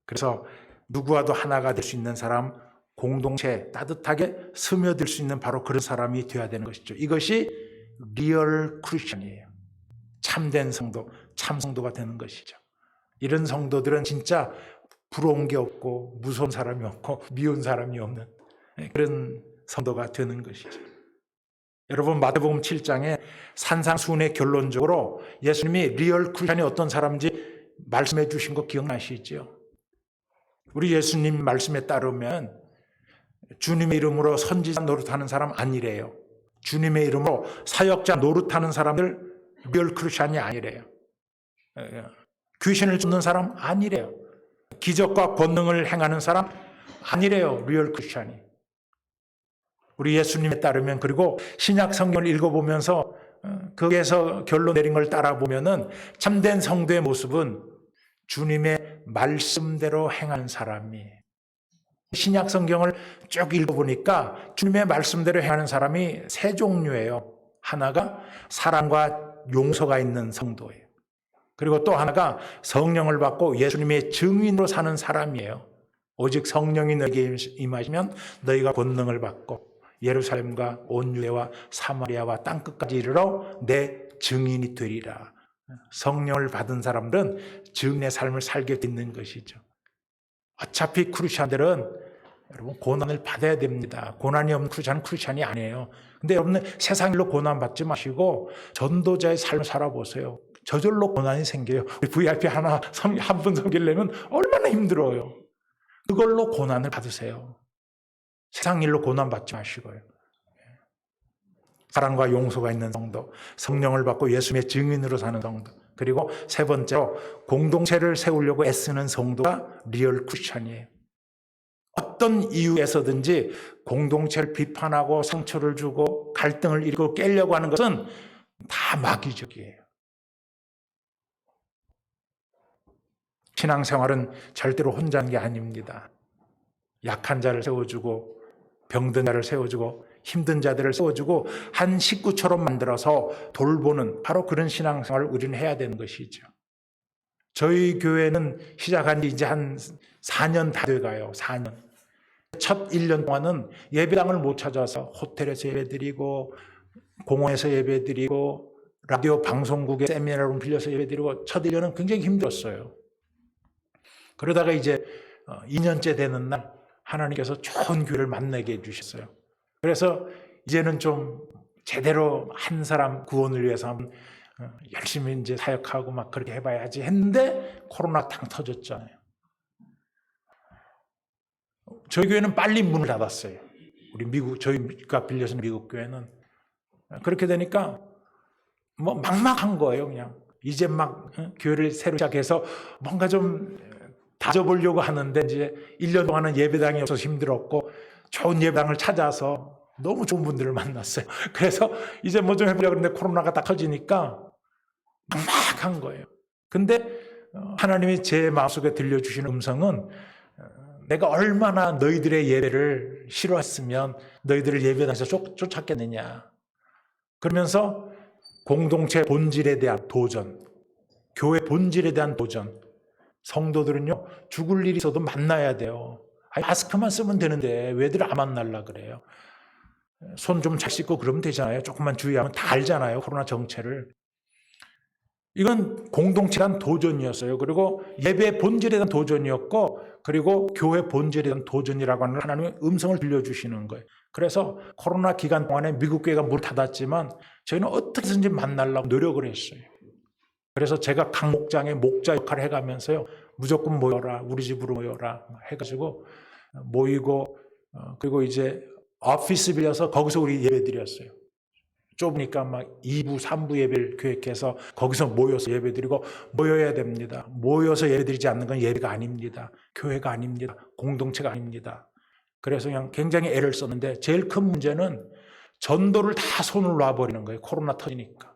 그래서 누구와도 하나가 될 수 있는 사람, 공동체에 따뜻하게 스며들 수 있는 바로 그런 사람이 되어야 되는 것이죠. 이것이 리얼 크리스천이에요. 참된 성도, 참 성도가 되는 것이죠. 이런 성도들은 진짜 부러운 게 없고 무서운 사람이 없고 미운 사람이 없는 그런 성도가 되는 것이죠. 여러분, 마태복음 7장에 산상수훈의 결론적으로 예수님이 리얼 크리스천이 어떤 사람인지 말씀해 주신 거 기억나시죠? 우리 예수님 말씀에 따르면 주님의 이름으로 선지자 노릇하는 사람 아니래요. 주님의 이름으로 사역자 노릇하는 사람들 리얼 크리스천이 아니래요. 귀신을 쫓는 사람 아니래요. 기적과 권능을 행하는 사람 아니래요. 리얼 크리스천이. 우리 예수님에 따르면, 그리고 신약 성경을 읽어보면서 거기에서 결론 내린 걸 따라보면은 참된 성도의 모습은 주님의 말씀대로 행하는 사람이에요. 신약 성경을 쭉 읽어보니까 주님의 말씀대로 행하는 사람이 세 종류예요. 하나가 사랑과 용서가 있는 성도예요. 그리고 또 하나가 성령을 받고 예수님의 증인으로 사는 사람이에요. 오직 성령이 너에게 임하시면 너희가 권능을 받고 예루살렘과 온 유대와 사마리아와 땅끝까지 이르러 내 증인이 되리라. 성령을 받은 사람들은 증인의 삶을 살게 되는 것이죠. 어차피 크리스천들은 여러분 고난을 받아야 됩니다. 고난이 없는 크리스천은 크리스천이 아니에요. 근데 여러분은 세상 일로 고난 받지 마시고 전도자의 삶을 살아보세요. 저절로 고난이 생겨요. VIP 한 분 섬기려면 얼마나 힘들어요. 그걸로 고난을 받으세요. 세상 일로 고난 받지 마시고요. 사랑과 용서가 있는 성도, 성령을 받고 예수님의 증인으로 사는 성도, 그리고 세 번째로 공동체를 세우려고 애쓰는 성도가 리얼 크리스천이에요. 어떤 이유에서든지 공동체를 비판하고 상처를 주고 갈등을 일으키고 깨려고 하는 것은 다 마귀적이에요. 신앙생활은 절대로 혼자 하는 게 아닙니다. 약한 자를 세워주고 병든 자를 세워주고 힘든 자들을 세워주고 한 식구처럼 만들어서 돌보는 바로 그런 신앙생활을 우리는 해야 되는 것이죠. 저희 교회는 시작한 지 이제 한 4년 다 돼가요. 4년. 첫 1년 동안은 예배당을 못 찾아서 호텔에서 예배드리고 공원에서 예배드리고 라디오 방송국의 세미나룸 빌려서 예배드리고 첫 1년은 굉장히 힘들었어요. 그러다가 이제 2년째 되는 날 하나님께서 좋은 교회를 만나게 해주셨어요. 그래서 이제는 좀 제대로 한 사람 구원을 위해서 한번 열심히 이제 사역하고 막 그렇게 해봐야지 했는데 코로나 탕 터졌잖아요. 저희 교회는 빨리 문을 닫았어요. 우리 미국, 저희가 빌려준 미국 교회는. 그렇게 되니까 뭐 막막한 거예요, 그냥. 이제 막 교회를 새로 시작해서 뭔가 좀 다져보려고 하는데 이제 1년 동안은 예배당이 없어서 힘들었고 좋은 예배당을 찾아서 너무 좋은 분들을 만났어요. 그래서 이제 뭐 좀 해보려고 했는데 코로나가 딱 터지니까 막막한 거예요. 근데 하나님이 제 마음속에 들려주시는 음성은 내가 얼마나 너희들의 예배를 싫어했으면 너희들을 예배당에서 쫓았겠느냐. 그러면서 공동체 본질에 대한 도전, 교회 본질에 대한 도전. 성도들은요, 죽을 일이 있어도 만나야 돼요. 아니, 마스크만 쓰면 되는데 왜들 안 만날라 그래요? 손 좀 잘 씻고 그러면 되잖아요. 조금만 주의하면 다 알잖아요, 코로나 정체를. 이건 공동체에 대한 도전이었어요. 그리고 예배 본질에 대한 도전이었고, 그리고 교회 본질에 대한 도전이라고 하는 하나님의 음성을 들려주시는 거예요. 그래서 코로나 기간 동안에 미국 교회가 문 닫았지만 저희는 어떻게든지 만나려고 노력을 했어요. 그래서 제가 각 목장에 목자 역할을 해가면서요, 무조건 모여라, 우리 집으로 모여라 해가지고 모이고, 그리고 이제 오피스 빌려서 거기서 우리 예배 드렸어요. 좁으니까 막 2부, 3부 예배를 계획해서 거기서 모여서 예배 드리고, 모여야 됩니다. 모여서 예배 드리지 않는 건 예배가 아닙니다. 교회가 아닙니다. 공동체가 아닙니다. 그래서 그냥 굉장히 애를 썼는데 제일 큰 문제는 전도를 다 손을 놔버리는 거예요. 코로나 터지니까.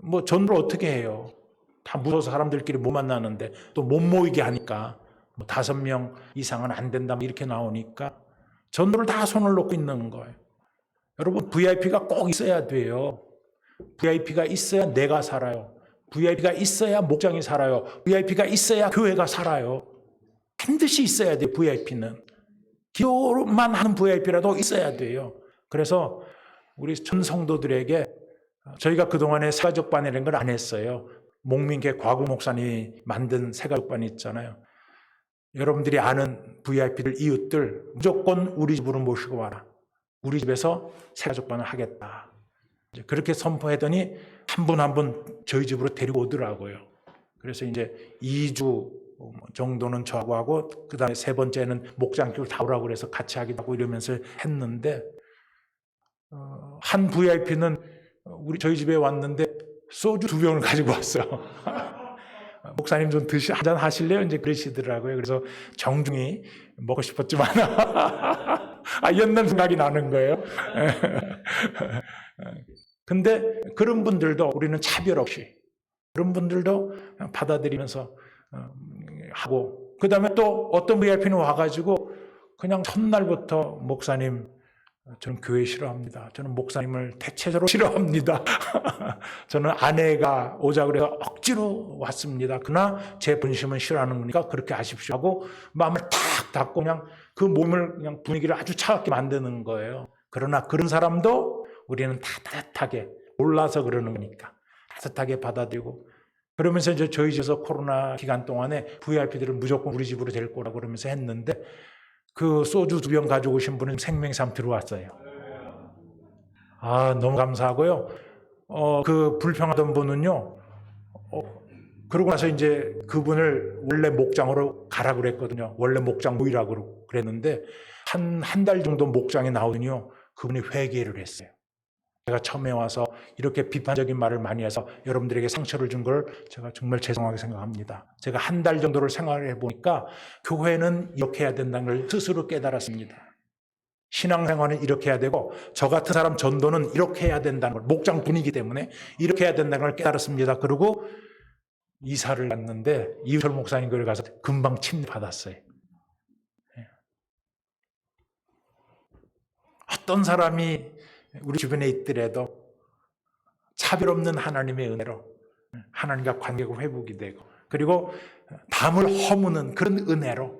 뭐 전도를 어떻게 해요? 다 무서워서 사람들끼리 못 만나는데 또 못 모이게 하니까 뭐 5명 이상은 안 된다 이렇게 나오니까 전도를 다 손을 놓고 있는 거예요. 여러분 VIP가 꼭 있어야 돼요. VIP가 있어야 내가 살아요. VIP가 있어야 목장이 살아요. VIP가 있어야 교회가 살아요. 반드시 있어야 돼요. VIP는. 기도만 하는 VIP라도 있어야 돼요. 그래서 우리 전 성도들에게 저희가 그동안에 새가족반이라는 걸 안 했어요. 목민계 과구 목사님이 만든 새가족반이 있잖아요. 여러분들이 아는 VIP들, 이웃들 무조건 우리 집으로 모시고 와라. 우리 집에서 새가족반을 하겠다. 그렇게 선포하더니 한 분 한 분 저희 집으로 데리고 오더라고요. 그래서 이제 2주 정도는 저하고 하고 그 다음에 세 번째는 목장교를 다 오라고 그래서 같이 하기도 하고 이러면서 했는데 한 VIP는 저희 집에 왔는데 소주 2병을 가지고 왔어요. 목사님 좀 한잔 하실래요? 이제 그러시더라고요. 그래서 정중히 먹고 싶었지만 옛날 생각이 나는 거예요. 근데 그런 분들도 우리는 차별 없이 그런 분들도 받아들이면서 하고 그 다음에 또 어떤 VIP는 와가지고 그냥 첫날부터 목사님 저는 교회 싫어합니다. 저는 목사님을 대체적으로 싫어합니다. 저는 아내가 오자고 그래서 억지로 왔습니다. 그러나 제 본심은 싫어하는 거니까 그렇게 하십시오 하고 마음을 탁 닫고 그냥 그 몸을 그냥 분위기를 아주 차갑게 만드는 거예요. 그러나 그런 사람도 우리는 따뜻하게 몰라서 그러는 거니까 따뜻하게 받아들이고 그러면서 이제 저희 집에서 코로나 기간 동안에 VIP들을 무조건 우리 집으로 데리고 오라고 그러면서 했는데 그 소주 2병 가지고 오신 분은 생명삼 들어왔어요. 너무 감사하고요. 그 불평하던 분은요. 그러고 나서 이제 그분을 원래 목장으로 가라 그랬거든요. 원래 목장 모이라고 그랬는데 한 달 정도 목장에 나오더니요. 그분이 회개를 했어요. 제가 처음에 와서 이렇게 비판적인 말을 많이 해서 여러분들에게 상처를 준 걸 제가 정말 죄송하게 생각합니다. 제가 한 달 정도를 생활해 보니까 교회는 이렇게 해야 된다는 걸 스스로 깨달았습니다. 신앙생활은 이렇게 해야 되고 저 같은 사람 전도는 이렇게 해야 된다는 걸 목장 분위기 때문에 이렇게 해야 된다는 걸 깨달았습니다. 그리고 이사를 갔는데 이우철 목사님 교회 가서 금방 침례받았어요. 어떤 사람이 우리 주변에 있더라도 차별 없는 하나님의 은혜로 하나님과 관계가 회복이 되고 그리고 담을 허무는 그런 은혜로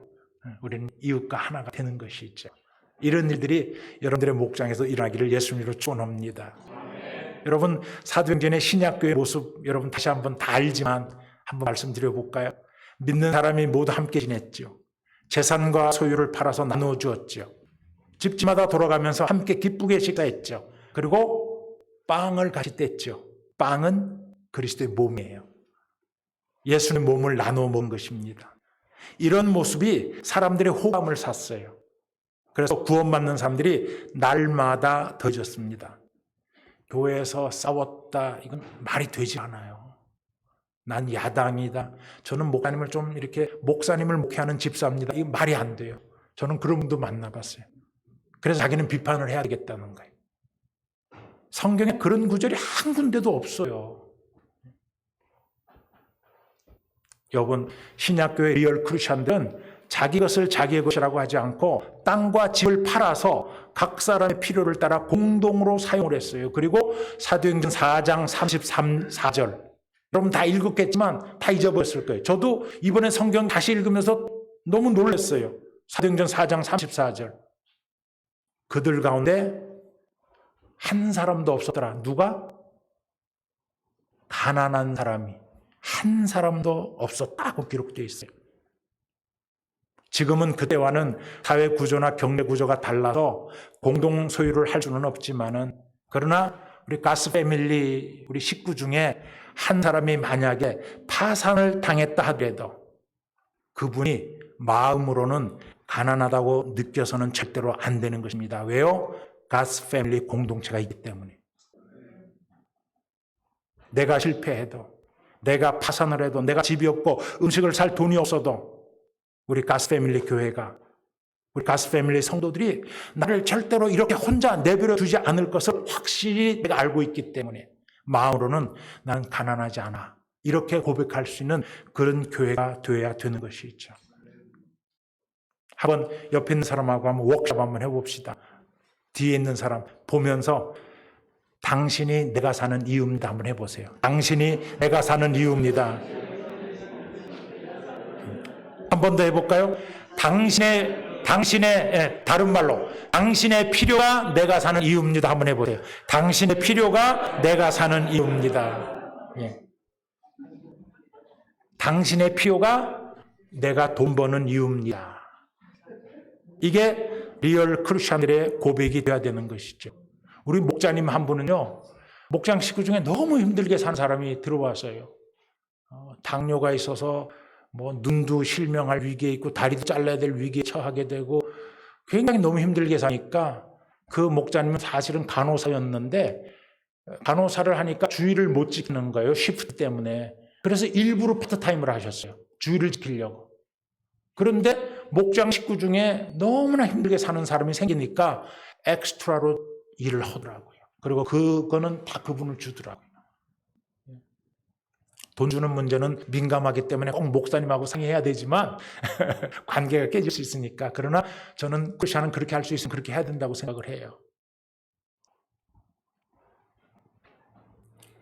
우리는 이웃과 하나가 되는 것이죠. 이런 일들이 여러분들의 목장에서 일어나기를 예수님으로 축원합니다. 여러분 사도행전의 신약교회의 모습 여러분 다시 한번 다 알지만 한번 말씀드려볼까요? 믿는 사람이 모두 함께 지냈죠. 재산과 소유를 팔아서 나누어 주었죠. 집집마다 돌아가면서 함께 기쁘게 식사했죠. 그리고 빵을 같이 뗐죠. 빵은 그리스도의 몸이에요. 예수님 몸을 나눠 먹은 것입니다. 이런 모습이 사람들의 호감을 샀어요. 그래서 구원받는 사람들이 날마다 더해졌습니다. 교회에서 싸웠다 이건 말이 되지 않아요. 난 야당이다. 저는 목사님을 좀 이렇게 목사님을 목회하는 집사입니다. 이거 말이 안 돼요. 저는 그런 분도 만나봤어요. 그래서 자기는 비판을 해야 되겠다는 거예요. 성경에 그런 구절이 한 군데도 없어요. 여러분 신약교회 리얼 크리스천들은 자기 것을 자기의 것이라고 하지 않고 땅과 집을 팔아서 각 사람의 필요를 따라 공동으로 사용을 했어요. 그리고 사도행전 4장 33절 여러분 다 읽었겠지만 다 잊어버렸을 거예요. 저도 이번에 성경 다시 읽으면서 너무 놀랐어요. 사도행전 4장 34절 그들 가운데 한 사람도 없었더라. 누가? 가난한 사람이 한 사람도 없었다고 기록되어 있어요. 지금은 그때와는 사회 구조나 경제 구조가 달라서 공동 소유를 할 수는 없지만은 그러나 우리 가스 패밀리 우리 식구 중에 한 사람이 만약에 파산을 당했다 하더라도 그분이 마음으로는 가난하다고 느껴서는 절대로 안 되는 것입니다. 왜요? 가스 패밀리 공동체가 있기 때문에. 내가 실패해도 내가 파산을 해도 내가 집이 없고 음식을 살 돈이 없어도 우리 가스 패밀리 교회가 우리 가스 패밀리 성도들이 나를 절대로 이렇게 혼자 내버려 두지 않을 것을 확실히 내가 알고 있기 때문에 마음으로는 나는 가난하지 않아 이렇게 고백할 수 있는 그런 교회가 되어야 되는 것이죠. 한번 옆에 있는 사람하고 한번 워크숍 한번 해봅시다. 뒤에 있는 사람 보면서 당신이 내가 사는 이유입니다. 한번 해보세요. 당신이 내가 사는 이유입니다. 한 번 더 해볼까요? 다른 말로, 당신의 필요가 내가 사는 이유입니다. 한번 해보세요. 당신의 필요가 내가 사는 이유입니다. 예. 당신의 필요가 내가 돈 버는 이유입니다. 이게 리얼 크리스천들의 고백이 돼야 되는 것이죠. 우리 목자님 한 분은요, 목장 식구 중에 너무 힘들게 산 사람이 들어왔어요. 당뇨가 있어서 눈도 실명할 위기에 있고 다리도 잘라야 될 위기에 처하게 되고 굉장히 너무 힘들게 사니까 그 목자님은 사실은 간호사였는데 간호사를 하니까 주의를 못 지키는 거예요. 시프트 때문에. 그래서 일부러 파트타임을 하셨어요. 주의를 지키려고. 그런데 목장 식구 중에 너무나 힘들게 사는 사람이 생기니까 엑스트라로 일을 하더라고요. 그리고 그거는 다 그분을 주더라고요. 돈 주는 문제는 민감하기 때문에 꼭 목사님하고 상의해야 되지만 관계가 깨질 수 있으니까. 그러나 저는 크리스천은 그렇게 할 수 있으면 그렇게 해야 된다고 생각을 해요.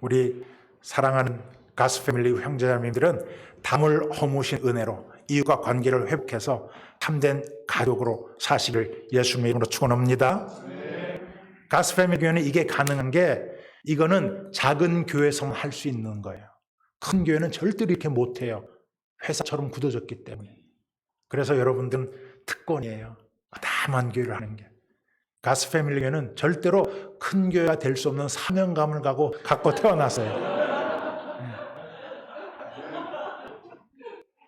우리 사랑하는 가스 패밀리 형제자매님들은 담을 허무신 은혜로 이웃과 관계를 회복해서 참된 가족으로 사시길 예수님의 이름으로 축원합니다. 가스 패밀리 교회는 이게 가능한 게 이거는 작은 교회에서만 할 수 있는 거예요. 큰 교회는 절대로 이렇게 못해요. 회사처럼 굳어졌기 때문에. 그래서 여러분들은 특권이에요. 다만 교회를 하는 게. 가스 패밀리 교회는 절대로 큰 교회가 될 수 없는 사명감을 갖고 태어났어요.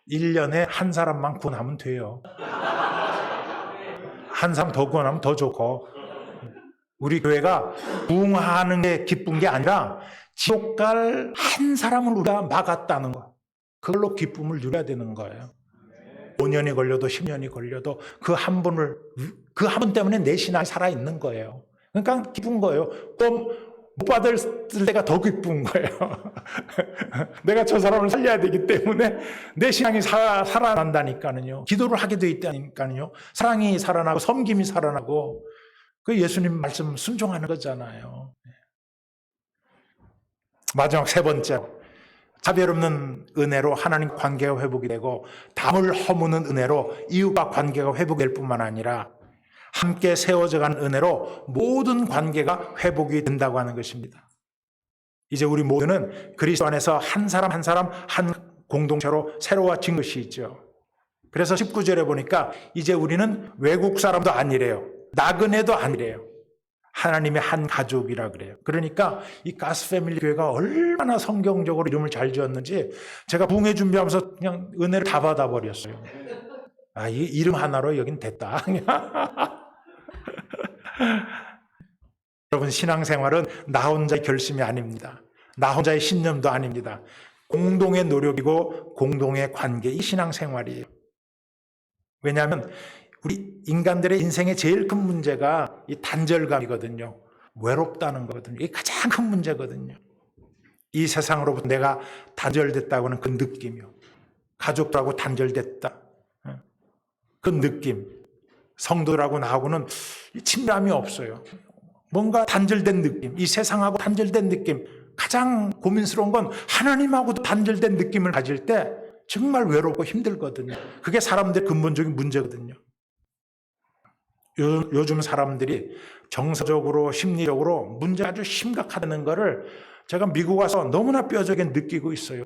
1년에 한 사람만 구원하면 돼요. 한 사람 더 구원하면 더 좋고. 우리 교회가 부흥하는 게 기쁜 게 아니라 지옥 갈 한 사람을 우리가 막았다는 거. 그걸로 기쁨을 누려야 되는 거예요. 5년이 걸려도 10년이 걸려도 그 한 분 때문에 내 신앙이 살아있는 거예요. 그러니까 기쁜 거예요. 또 못 받을 때가 더 기쁜 거예요. 내가 저 사람을 살려야 되기 때문에 내 신앙이 살아난다니까요. 기도를 하게 돼 있다니까요. 사랑이 살아나고 섬김이 살아나고 그 예수님 말씀 순종하는 거잖아요. 마지막 세 번째, 차별 없는 은혜로 하나님 관계가 회복이 되고 담을 허무는 은혜로 이웃과 관계가 회복될 뿐만 아니라 함께 세워져가는 은혜로 모든 관계가 회복이 된다고 하는 것입니다. 이제 우리 모두는 그리스도 안에서 한 사람 한 공동체로 새로워진 것이죠. 그래서 19절에 보니까 이제 우리는 외국 사람도 아니래요. 나그네도 아니래요. 하나님의 한 가족이라 그래요. 그러니까 이 가스 패밀리 교회가 얼마나 성경적으로 이름을 잘 지었는지 제가 부흥회 준비하면서 그냥 은혜를 다 받아버렸어요. 이 이름 하나로 여긴 됐다. 여러분, 신앙생활은 나 혼자의 결심이 아닙니다. 나 혼자의 신념도 아닙니다. 공동의 노력이고 공동의 관계, 이 신앙생활이에요. 왜냐하면 우리 인간들의 인생의 제일 큰 문제가 이 단절감이거든요. 외롭다는 거거든요. 이게 가장 큰 문제거든요. 이 세상으로부터 내가 단절됐다고 하는 그 느낌이요. 가족들하고 단절됐다. 그 느낌. 성도들하고 나하고는 친밀함이 없어요. 뭔가 단절된 느낌. 이 세상하고 단절된 느낌. 가장 고민스러운 건 하나님하고도 단절된 느낌을 가질 때 정말 외롭고 힘들거든요. 그게 사람들의 근본적인 문제거든요. 요즘 사람들이 정서적으로 심리적으로 문제가 아주 심각하다는 거를 제가 미국 와서 너무나 뼈저리게 느끼고 있어요.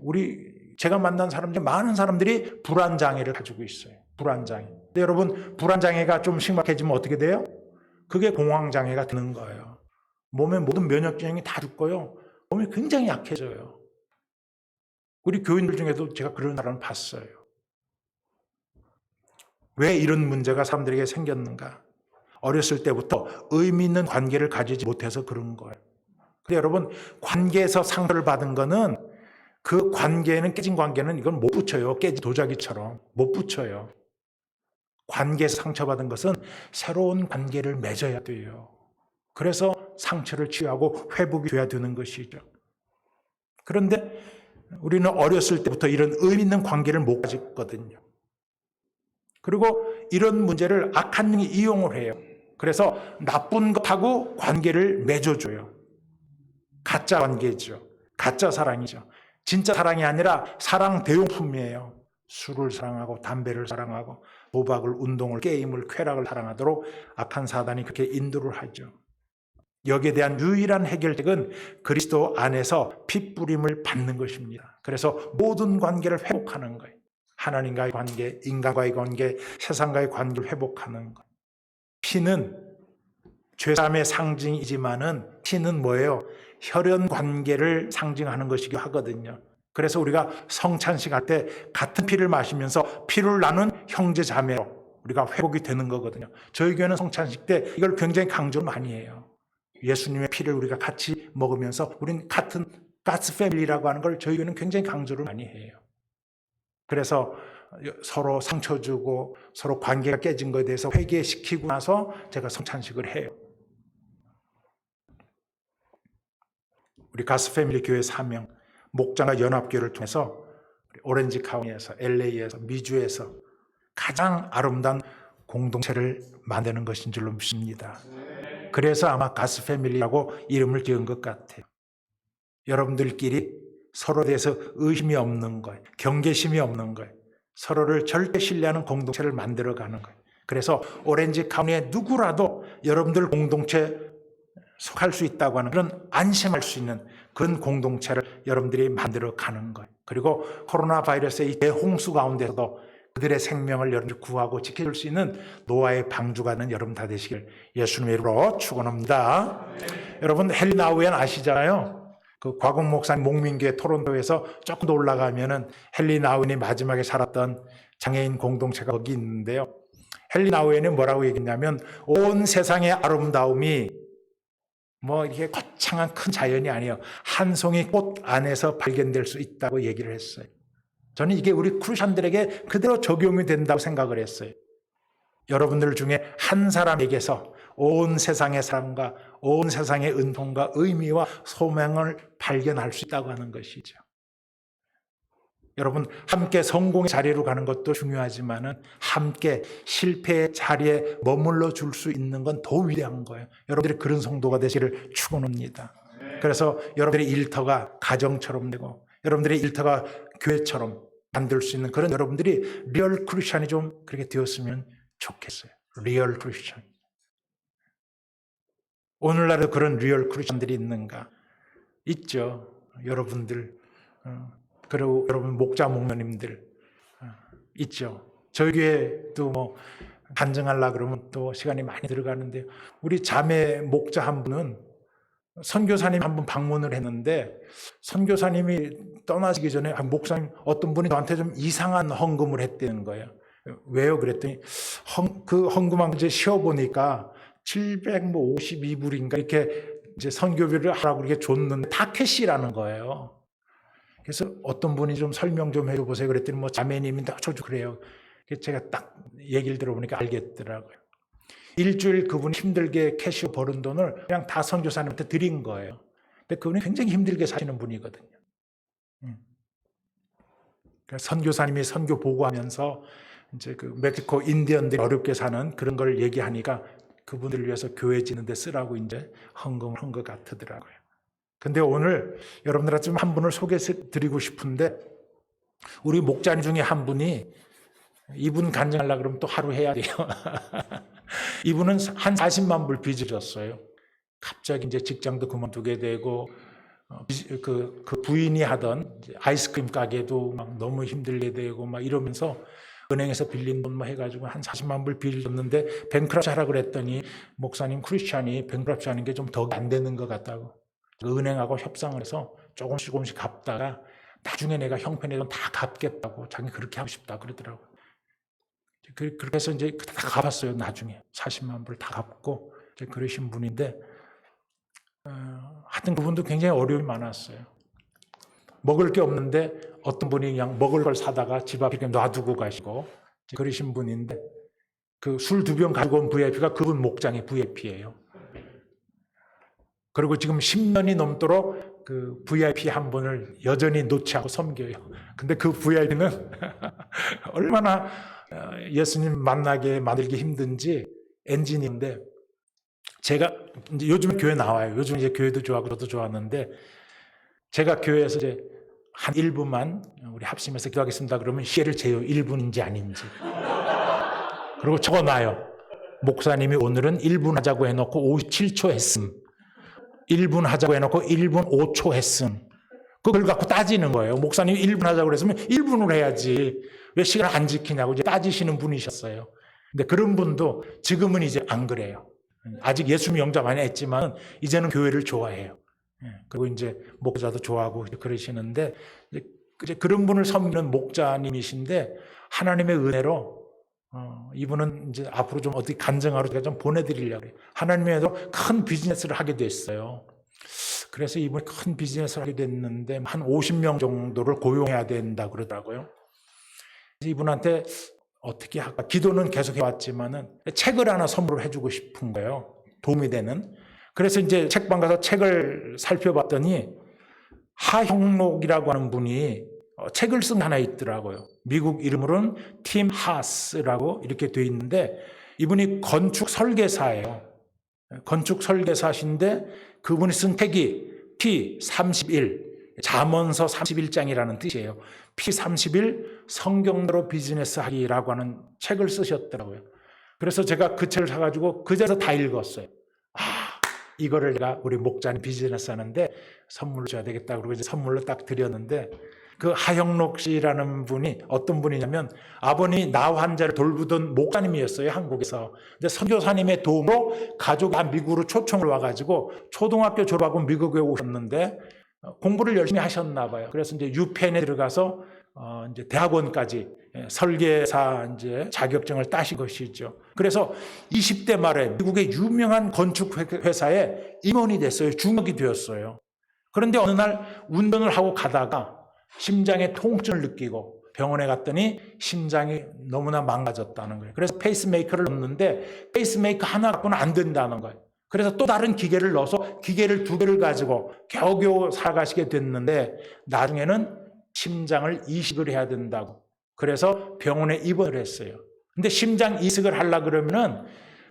제가 만난 사람들 많은 사람들이 불안장애를 가지고 있어요. 불안장애. 근데 여러분, 불안장애가 좀 심각해지면 어떻게 돼요? 그게 공황장애가 되는 거예요. 몸의 모든 면역 기능이 다 죽고요. 몸이 굉장히 약해져요. 우리 교인들 중에도 제가 그런 사람을 봤어요. 왜 이런 문제가 사람들에게 생겼는가? 어렸을 때부터 의미 있는 관계를 가지지 못해서 그런 거예요. 근데 여러분, 관계에서 상처를 받은 거는 그 관계는, 깨진 관계는 이건 못 붙여요. 깨진 도자기처럼 못 붙여요. 관계에서 상처받은 것은 새로운 관계를 맺어야 돼요. 그래서 상처를 치유하고 회복이 돼야 되는 것이죠. 그런데 우리는 어렸을 때부터 이런 의미 있는 관계를 못 가졌거든요. 그리고 이런 문제를 악한 영이 이용을 해요. 그래서 나쁜 것하고 관계를 맺어줘요. 가짜 관계죠. 가짜 사랑이죠. 진짜 사랑이 아니라 사랑 대용품이에요. 술을 사랑하고 담배를 사랑하고 도박을, 운동을, 게임을, 쾌락을 사랑하도록 악한 사단이 그렇게 인도를 하죠. 여기에 대한 유일한 해결책은 그리스도 안에서 피 뿌림을 받는 것입니다. 그래서 모든 관계를 회복하는 거예요. 하나님과의 관계, 인간과의 관계, 세상과의 관계를 회복하는 거예요. 피는 죄사함의 상징이지만은 피는 뭐예요? 혈연 관계를 상징하는 것이기도 하거든요. 그래서 우리가 성찬식 할 때 같은 피를 마시면서 피를 나눈 형제 자매로 우리가 회복이 되는 거거든요. 저희 교회는 성찬식 때 이걸 굉장히 강조를 많이 해요. 예수님의 피를 우리가 같이 먹으면서 우리는 같은 가스 패밀리라고 하는 걸 저희 교회는 굉장히 강조를 많이 해요. 그래서 서로 상처 주고 서로 관계가 깨진 것에 대해서 회개시키고 나서 제가 성찬식을 해요. 우리 가스 패밀리 교회 사명, 목장과 연합교회를 통해서 오렌지 카운티에서, LA에서, 미주에서 가장 아름다운 공동체를 만드는 것인 줄로 믿습니다. 그래서 아마 가스 패밀리라고 이름을 지은 것 같아요. 여러분들끼리 서로에 대해서 의심이 없는 거예요. 경계심이 없는 거예요. 서로를 절대 신뢰하는 공동체를 만들어가는 거예요. 그래서 오렌지 카운티의 누구라도 여러분들 공동체 속할 수 있다고 하는 그런 안심할 수 있는 그런 공동체를 여러분들이 만들어가는 거예요. 그리고 코로나 바이러스의 이 대홍수 가운데서도 그들의 생명을 여러분들 구하고 지켜줄 수 있는 노아의 방주가 되는 여러분 다 되시길 예수님의 이름으로 축원합니다. 여러분 헨리 나우엔 아시잖아요. 그 과공 목사님 목민교회 토론토에서 조금 더 올라가면은 헨리 나우엔이 마지막에 살았던 장애인 공동체가 거기 있는데요. 헨리 나우엔이 뭐라고 얘기했냐면 온 세상의 아름다움이 뭐 이렇게 거창한 큰 자연이 아니에요. 한 송이 꽃 안에서 발견될 수 있다고 얘기를 했어요. 저는 이게 우리 크리스천들에게 그대로 적용이 된다고 생각을 했어요. 여러분들 중에 한 사람에게서 온 세상의 사랑과 온 세상의 은총과 의미와 소명을 발견할 수 있다고 하는 것이죠. 여러분 함께 성공의 자리로 가는 것도 중요하지만은 함께 실패의 자리에 머물러 줄 수 있는 건 더 위대한 거예요. 여러분들이 그런 성도가 되시기를 축원합니다. 그래서 여러분들의 일터가 가정처럼 되고 여러분들의 일터가 교회처럼 만들 수 있는 그런 여러분들이 리얼 크리스천이 좀 그렇게 되었으면 좋겠어요. 리얼 크리스천. 오늘날에 그런 리얼 크리스천들이 있는가? 있죠. 여러분들 그리고 여러분 목자 목사님들 있죠. 저희 교회도 뭐 간증하려고 그러면 또 시간이 많이 들어가는데 우리 자매 목자 한 분은 선교사님 한 분 방문을 했는데 선교사님이 떠나시기 전에 목사님 어떤 분이 저한테 좀 이상한 헌금을 했다는 거예요. 왜요? 그랬더니 그 헌금한 이제 쉬어보니까 752불인가 이렇게 이제 선교비를 하라고 이렇게 줬는데 다 캐시라는 거예요. 그래서 어떤 분이 좀 설명 좀 해줘 보세요. 그랬더니 뭐 자매님이 저도 그래요. 제가 딱 얘기를 들어보니까 알겠더라고요. 일주일 그분이 힘들게 캐시로 버는 돈을 그냥 다 선교사님한테 드린 거예요. 근데 그분이 굉장히 힘들게 사시는 분이거든요. 그러니까 선교사님이 선교 보고하면서 이제 그 멕시코 인디언들이 어렵게 사는 그런 걸 얘기하니까 그분들을 위해서 교회 짓는 데 쓰라고 이제 헌금을 한 것 같더라고요. 근데 오늘 여러분들한테 좀 한 분을 소개해 드리고 싶은데 우리 목자님 중에 한 분이 이분 간증하려고 그러면 또 하루 해야 돼요. 이분은 한 40만 불 빚을 졌어요. 갑자기 이제 직장도 그만두게 되고 그 부인이 하던 아이스크림 가게도 막 너무 힘들게 되고 막 이러면서 은행에서 빌린 돈 뭐 해가지고 한 40만 불 빚을 졌는데 뱅크럽시 하라고 그랬더니 목사님 크리스찬이 뱅크럽시 하는 게 좀 더 안 되는 것 같다고 은행하고 협상을 해서 조금씩 갚다가 나중에 내가 형편에 다 갚겠다고 자기 그렇게 하고 싶다 그러더라고요. 그렇게 해서 이제 다 갚았어요. 나중에 40만 불 다 갚고 그러신 분인데 하여튼 그분도 굉장히 어려움이 많았어요. 먹을 게 없는데 어떤 분이 그냥 먹을 걸 사다가 집 앞에 놔두고 가시고 그러신 분인데 그 술 2병 가지고 온 VIP가 그분 목장의 VIP예요. 그리고 지금 10년이 넘도록 그 VIP 한 분을 여전히 놓지 않고 섬겨요. 근데 그 VIP는 얼마나 예수님 만나게 만들기 힘든지 엔지니어인데 제가 이제 요즘 교회 나와요. 요즘 이제 교회도 좋아하고 저도 좋아하는데, 제가 교회에서 이제 한 1분만 우리 합심해서 기도하겠습니다 그러면 시계를 재요. 1분인지 아닌지. 그리고 적어놔요. 목사님이 오늘은 1분 하자고 해놓고 57초 했음. 1분 하자고 해놓고 1분 5초 했음. 그걸 갖고 따지는 거예요. 목사님이 1분 하자고 그랬으면 1분을 해야지. 왜 시간을 안 지키냐고 이제 따지시는 분이셨어요. 근데 그런 분도 지금은 이제 안 그래요. 아직 예수님 영접 많이 했지만 이제는 교회를 좋아해요. 그리고 이제 목자도 좋아하고 그러시는데, 이제 그런 분을 섬기는 목자님이신데, 하나님의 은혜로 이분은 이제 앞으로 좀 어디 간증하러 제가 좀 보내드리려고 해요. 하나님의 은혜로 큰 비즈니스를 하게 됐어요. 그래서 이분이 큰 비즈니스를 하게 됐는데 한 50명 정도를 고용해야 된다 그러더라고요. 이분한테 어떻게 할까? 기도는 계속 해왔지만은 책을 하나 선물을 해주고 싶은 거예요. 도움이 되는. 그래서 이제 책방 가서 책을 살펴봤더니 하형록이라고 하는 분이 책을 쓴 하나 있더라고요. 미국 이름으로는 팀 하스라고 이렇게 되어 있는데, 이분이 건축 설계사예요. 건축 설계사신데 그분이 쓴 책이 P31, 잠언서 31장이라는 뜻이에요. P31 성경대로 비즈니스 하기라고 하는 책을 쓰셨더라고요. 그래서 제가 그 책을 사가지고 그 자리에서 다 읽었어요. 이거를 내가 우리 목자님 비즈니스 하는데 선물로 줘야 되겠다. 그리고 이제 선물로 딱 드렸는데, 그 하형록 씨라는 분이 어떤 분이냐면 아버님이 나 환자를 돌보던 목사님이었어요, 한국에서. 근데 선교사님의 도움으로 가족이 미국으로 초청을 와가지고 초등학교 졸업하고 미국에 오셨는데 공부를 열심히 하셨나 봐요. 그래서 이제 유펜에 들어가서 이제 대학원까지 설계사 이제 자격증을 따신 것이죠. 그래서 20대 말에 미국의 유명한 건축 회사에 임원이 됐어요. 중역이 되었어요. 그런데 어느 날 운전을 하고 가다가 심장에 통증을 느끼고 병원에 갔더니 심장이 너무나 망가졌다는 거예요. 그래서 페이스메이커를 넣는데 페이스메이커 하나 갖고는 안 된다는 거예요. 그래서 또 다른 기계를 넣어서 기계를 2개를 가지고 겨우겨우 살아가시게 됐는데, 나중에는 심장을 이식을 해야 된다고. 그래서 병원에 입원을 했어요. 근데 심장 이식을 하려고 그러면은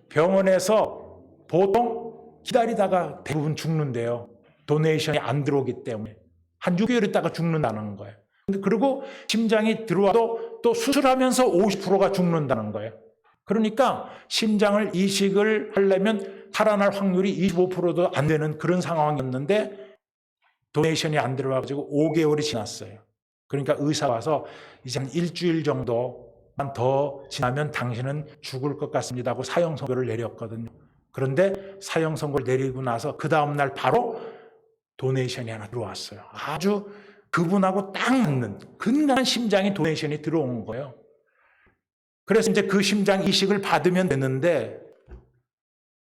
병원에서 보통 기다리다가 대부분 죽는데요. 도네이션이 안 들어오기 때문에. 한 6개월 있다가 죽는다는 거예요. 그리고 심장이 들어와도 또 수술하면서 50%가 죽는다는 거예요. 그러니까 심장을 이식을 하려면 살아날 확률이 25%도 안 되는 그런 상황이었는데 도네이션이 안 들어와가지고 5개월이 지났어요. 그러니까 의사가 와서 이제 한 일주일 정도만 더 지나면 당신은 죽을 것 같습니다 하고 사형 선고를 내렸거든요. 그런데 사형 선고를 내리고 나서 그 다음날 바로 도네이션이 하나 들어왔어요. 아주 그분하고 딱 맞는 건강한 심장이 도네이션이 들어온 거예요. 그래서 이제 그 심장 이식을 받으면 되는데,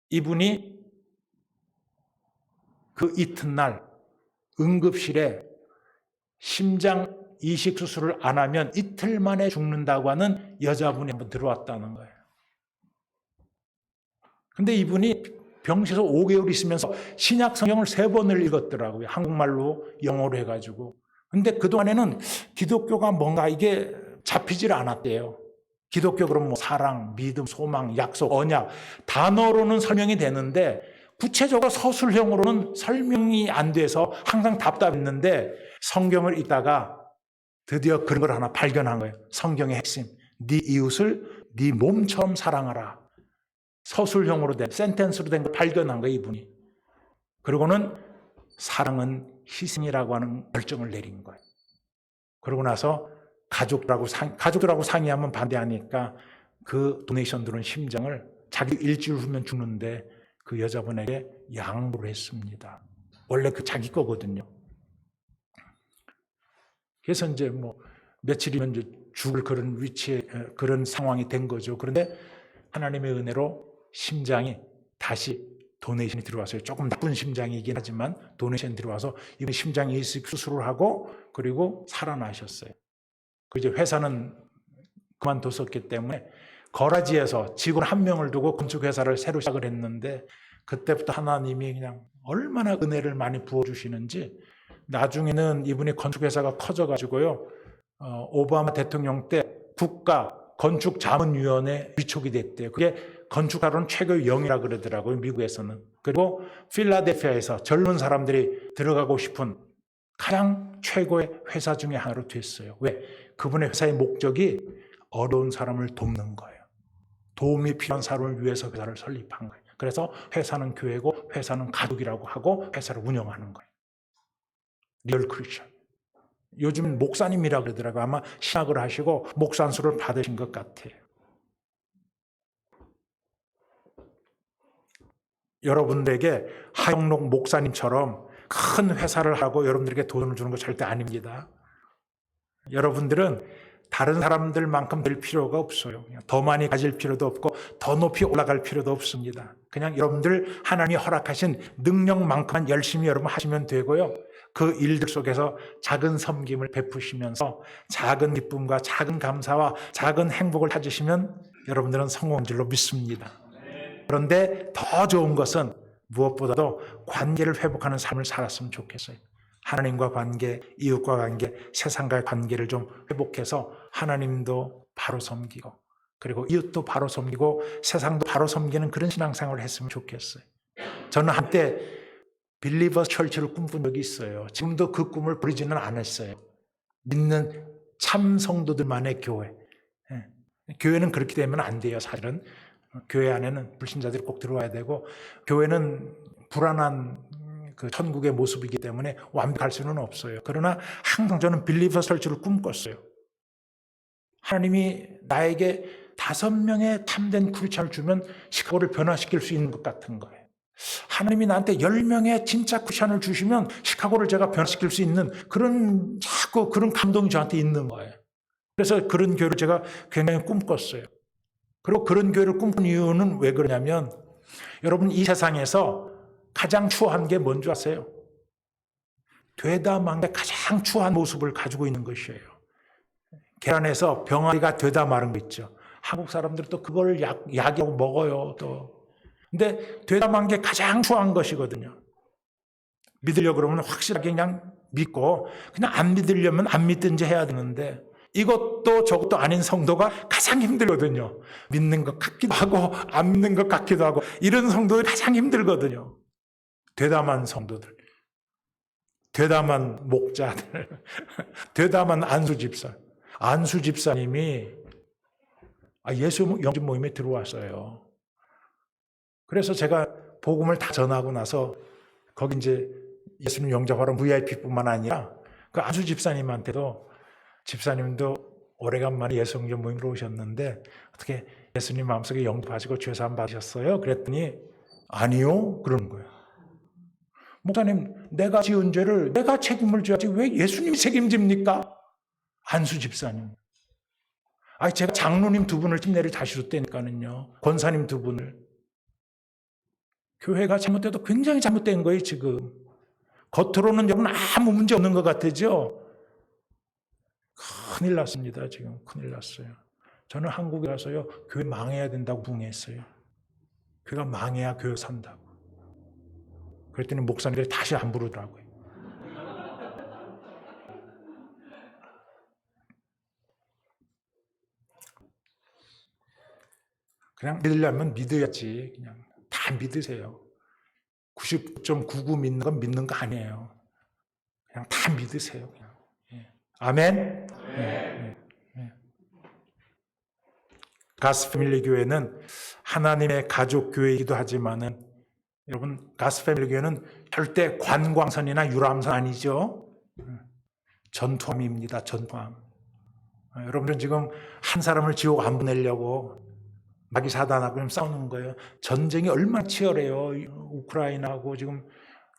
이분이 그 이튿날 응급실에 심장 이식 수술을 안 하면 이틀 만에 죽는다고 하는 여자분이 한번 들어왔다는 거예요. 근데 이분이 병실에서 5개월 있으면서 신약 성경을 3번을 읽었더라고요. 한국말로 영어로 해가지고. 근데 그동안에는 기독교가 뭔가 이게 잡히질 않았대요. 기독교 그럼 뭐 사랑, 믿음, 소망, 약속, 언약 단어로는 설명이 되는데 구체적으로 서술형으로는 설명이 안 돼서 항상 답답했는데, 성경을 읽다가 드디어 그런 걸 하나 발견한 거예요. 성경의 핵심. 네 이웃을 네 몸처럼 사랑하라. 서술형으로 된, 센텐스로 된 걸 발견한 거예요, 이분이. 그리고는 사랑은 희생이라고 하는 결정을 내린 거예요. 그러고 나서 가족들하고 상의하면 반대하니까 그 도네이션 들은 심장을 자기 일주일 후면 죽는데 그 여자분에게 양보를 했습니다. 원래 그 자기 거거든요. 그래서 이제 뭐 며칠이면 이제 죽을 그런 위치에, 그런 상황이 된 거죠. 그런데 하나님의 은혜로 심장이 다시 도네이션이 들어왔어요. 조금 나쁜 심장이긴 하지만 도네이션이 들어와서 이번 심장 이식 수술을 하고 그리고 살아나셨어요. 그 이제 회사는 그만뒀었기 때문에 거라지에서 직원 1명을 두고 건축회사를 새로 시작을 했는데, 그때부터 하나님이 그냥 얼마나 은혜를 많이 부어주시는지, 나중에는 이분이 건축회사가 커져가지고요, 오바마 대통령 때 국가 건축자문위원회 위촉이 됐대요. 그게 건축가로는 최고의 영이라 그러더라고요, 미국에서는. 그리고 필라델피아에서 젊은 사람들이 들어가고 싶은 가장 최고의 회사 중에 하나로 됐어요. 왜? 그분의 회사의 목적이 어려운 사람을 돕는 거예요. 도움이 필요한 사람을 위해서 회사를 설립한 거예요. 그래서 회사는 교회고 회사는 가족이라고 하고 회사를 운영하는 거예요. 리얼 크리스천. 요즘 목사님이라 그러더라고요. 아마 신학을 하시고 목사 안수를 받으신 것 같아요. 여러분들에게 하영록 목사님처럼 큰 회사를 하고 여러분들에게 돈을 주는 거 절대 아닙니다. 여러분들은 다른 사람들만큼 될 필요가 없어요. 더 많이 가질 필요도 없고 더 높이 올라갈 필요도 없습니다. 그냥 여러분들 하나님이 허락하신 능력만큼만 열심히 여러분 하시면 되고요. 그 일들 속에서 작은 섬김을 베푸시면서 작은 기쁨과 작은 감사와 작은 행복을 찾으시면 여러분들은 성공한 줄로 믿습니다. 그런데 더 좋은 것은 무엇보다도 관계를 회복하는 삶을 살았으면 좋겠어요. 하나님과 관계, 이웃과 관계, 세상과의 관계를 좀 회복해서 하나님도 바로 섬기고 그리고 이웃도 바로 섬기고 세상도 바로 섬기는 그런 신앙생활을 했으면 좋겠어요. 저는 한때 빌리버스 철치를 꿈꾼 적이 있어요. 지금도 그 꿈을 버리지는 않았어요. 믿는 참 성도들만의 교회. 교회는 그렇게 되면 안 돼요, 사실은. 교회 안에는 불신자들이 꼭 들어와야 되고 교회는 불안한 그 천국의 모습이기 때문에 완벽할 수는 없어요. 그러나 항상 저는 빌리버스 철치를 꿈꿨어요. 하나님이 나에게 5명의 참된 크리스천을 주면 시카고를 변화시킬 수 있는 것 같은 거예요. 하나님이 나한테 10명의 진짜 크리스천을 주시면 시카고를 제가 변화시킬 수 있는 그런 자꾸 그런 감동이 저한테 있는 거예요. 그래서 그런 교회를 제가 굉장히 꿈꿨어요. 그리고 그런 교회를 꿈꾼 이유는 왜 그러냐면 여러분 이 세상에서 가장 추한 게 뭔지 아세요? 되다 만 게 가장 추한 모습을 가지고 있는 것이에요. 계란에서 병아리가 되다 마른 거 있죠. 한국 사람들은 또 그걸 약이라고 먹어요. 또. 근데 되다 만 게 가장 추한 것이거든요. 믿으려고 그러면 확실하게 그냥 믿고 그냥 안 믿으려면 안 믿든지 해야 되는데 이것도 저것도 아닌 성도가 가장 힘들거든요. 믿는 것 같기도 하고 안 믿는 것 같기도 하고 이런 성도들이 가장 힘들거든요. 되다만 성도들, 되다만 목자들, 되다만 안수 집사. 안수 집사님이 예수 영접 모임에 들어왔어요. 그래서 제가 복음을 다 전하고 나서 거기 이제 예수님 영접하러 VIP뿐만 아니라 그 안수 집사님한테도 집사님도 오래간만에 예수 영접 모임으로 오셨는데 어떻게 예수님 마음속에 영접하시고 죄사함 받으셨어요? 그랬더니 아니요 그러는 거예요. 목사님 내가 지은 죄를 내가 책임을 져야지 왜 예수님이 책임집니까? 안수 집사님. 제가 장로님 2분을 침례를 다시 줬다니까는요. 권사님 2분을. 교회가 잘못돼도 굉장히 잘못된 거예요 지금. 겉으로는 여러분 아무 문제 없는 것 같으죠? 큰일 났습니다 지금. 큰일 났어요. 저는 한국에 가서요 교회 망해야 된다고 부응했어요. 교회가 망해야 교회 산다고. 그랬더니 목사님들이 다시 안 부르더라고요. 그냥 믿으려면 믿어야지. 그냥 다 믿으세요. 99.99 믿는 건 믿는 거 아니에요. 그냥 다 믿으세요. 그냥. 아멘. 가스 패밀리 교회는 하나님의 가족 교회이기도 하지만은 여러분 가스 패밀리 교회는 절대 관광선이나 유람선 아니죠. 전투함입니다. 전투함. 여러분들은 지금 한 사람을 지옥 안 보내려고 마귀 사단하고 싸우는 거예요. 전쟁이 얼마나 치열해요. 우크라이나하고 지금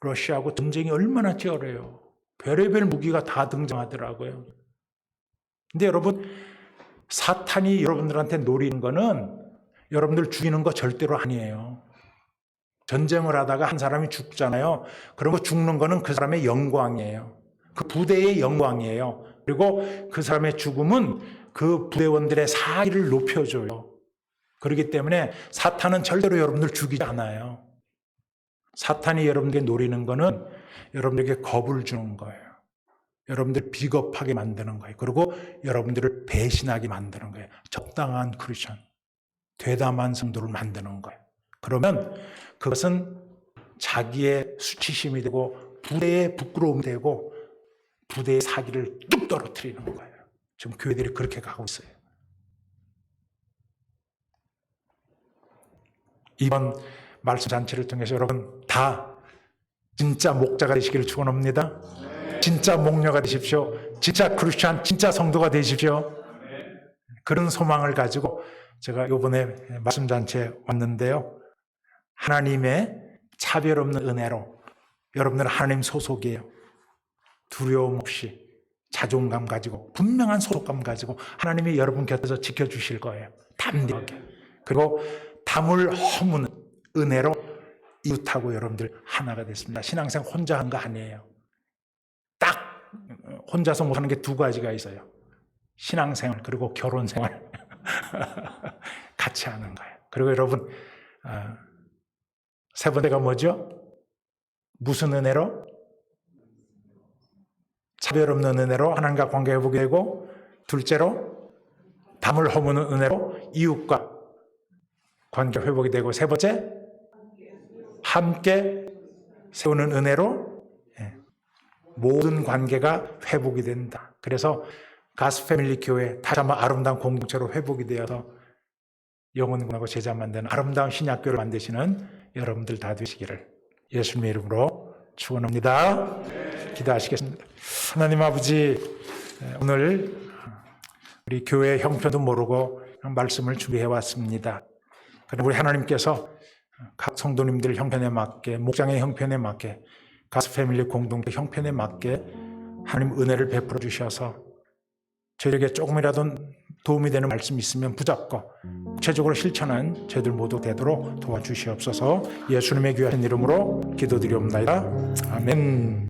러시아하고 전쟁이 얼마나 치열해요. 별의별 무기가 다 등장하더라고요. 근데 여러분 사탄이 여러분들한테 노리는 거는 여러분들 죽이는 거 절대로 아니에요. 전쟁을 하다가 한 사람이 죽잖아요. 그런 거 죽는 거는 그 사람의 영광이에요. 그 부대의 영광이에요. 그리고 그 사람의 죽음은 그 부대원들의 사기를 높여줘요. 그렇기 때문에 사탄은 절대로 여러분들 죽이지 않아요. 사탄이 여러분들에게 노리는 거는 여러분들에게 겁을 주는 거예요. 여러분들 비겁하게 만드는 거예요. 그리고 여러분들을 배신하게 만드는 거예요. 적당한 크리스천. 되담한 성도를 만드는 거예요. 그러면 그것은 자기의 수치심이 되고 부대의 부끄러움이 되고 부대의 사기를 뚝 떨어뜨리는 거예요. 지금 교회들이 그렇게 가고 있어요. 이번 말씀 잔치를 통해서 여러분 다 진짜 목자가 되시기를 축원합니다. 진짜 목녀가 되십시오. 진짜 크리스찬, 진짜 성도가 되십시오. 그런 소망을 가지고 제가 이번에 말씀 잔치에 왔는데요. 하나님의 차별 없는 은혜로 여러분들은 하나님 소속이에요. 두려움 없이 자존감 가지고 분명한 소속감 가지고 하나님이 여러분 곁에서 지켜주실 거예요. 담대하게. 그리고 담을 허무는 은혜로 이웃하고 여러분들 하나가 됐습니다. 신앙생활 혼자 한 거 아니에요. 딱 혼자서 못하는 게 두 가지가 있어요. 신앙생활 그리고 결혼생활 같이 하는 거예요. 그리고 여러분 세 번째가 뭐죠? 무슨 은혜로? 차별 없는 은혜로 하나님과 관계 회복이 되고, 둘째로 담을 허무는 은혜로 이웃과 관계 회복이 되고, 세 번째 함께 세우는 은혜로 모든 관계가 회복이 된다. 그래서 가스 패밀리 교회 다시 한번 아름다운 공동체로 회복이 되어서 영혼군하고 제자 만드는 아름다운 신약교회를 만드시는 여러분들 다 되시기를 예수님의 이름으로 축원합니다. 기도하시겠습니다. 하나님 아버지, 오늘 우리 교회 형편도 모르고 말씀을 준비해 왔습니다. 그럼 우리 하나님께서 각 성도님들 형편에 맞게, 목장의 형편에 맞게, 가스 패밀리 공동체 형편에 맞게 하나님 은혜를 베풀어 주셔서 저에게 조금이라도 도움이 되는 말씀이 있으면 붙잡고 구체적으로 실천한 저희들 모두 되도록 도와주시옵소서. 예수님의 귀한 이름으로 기도드리옵나이다. 아멘.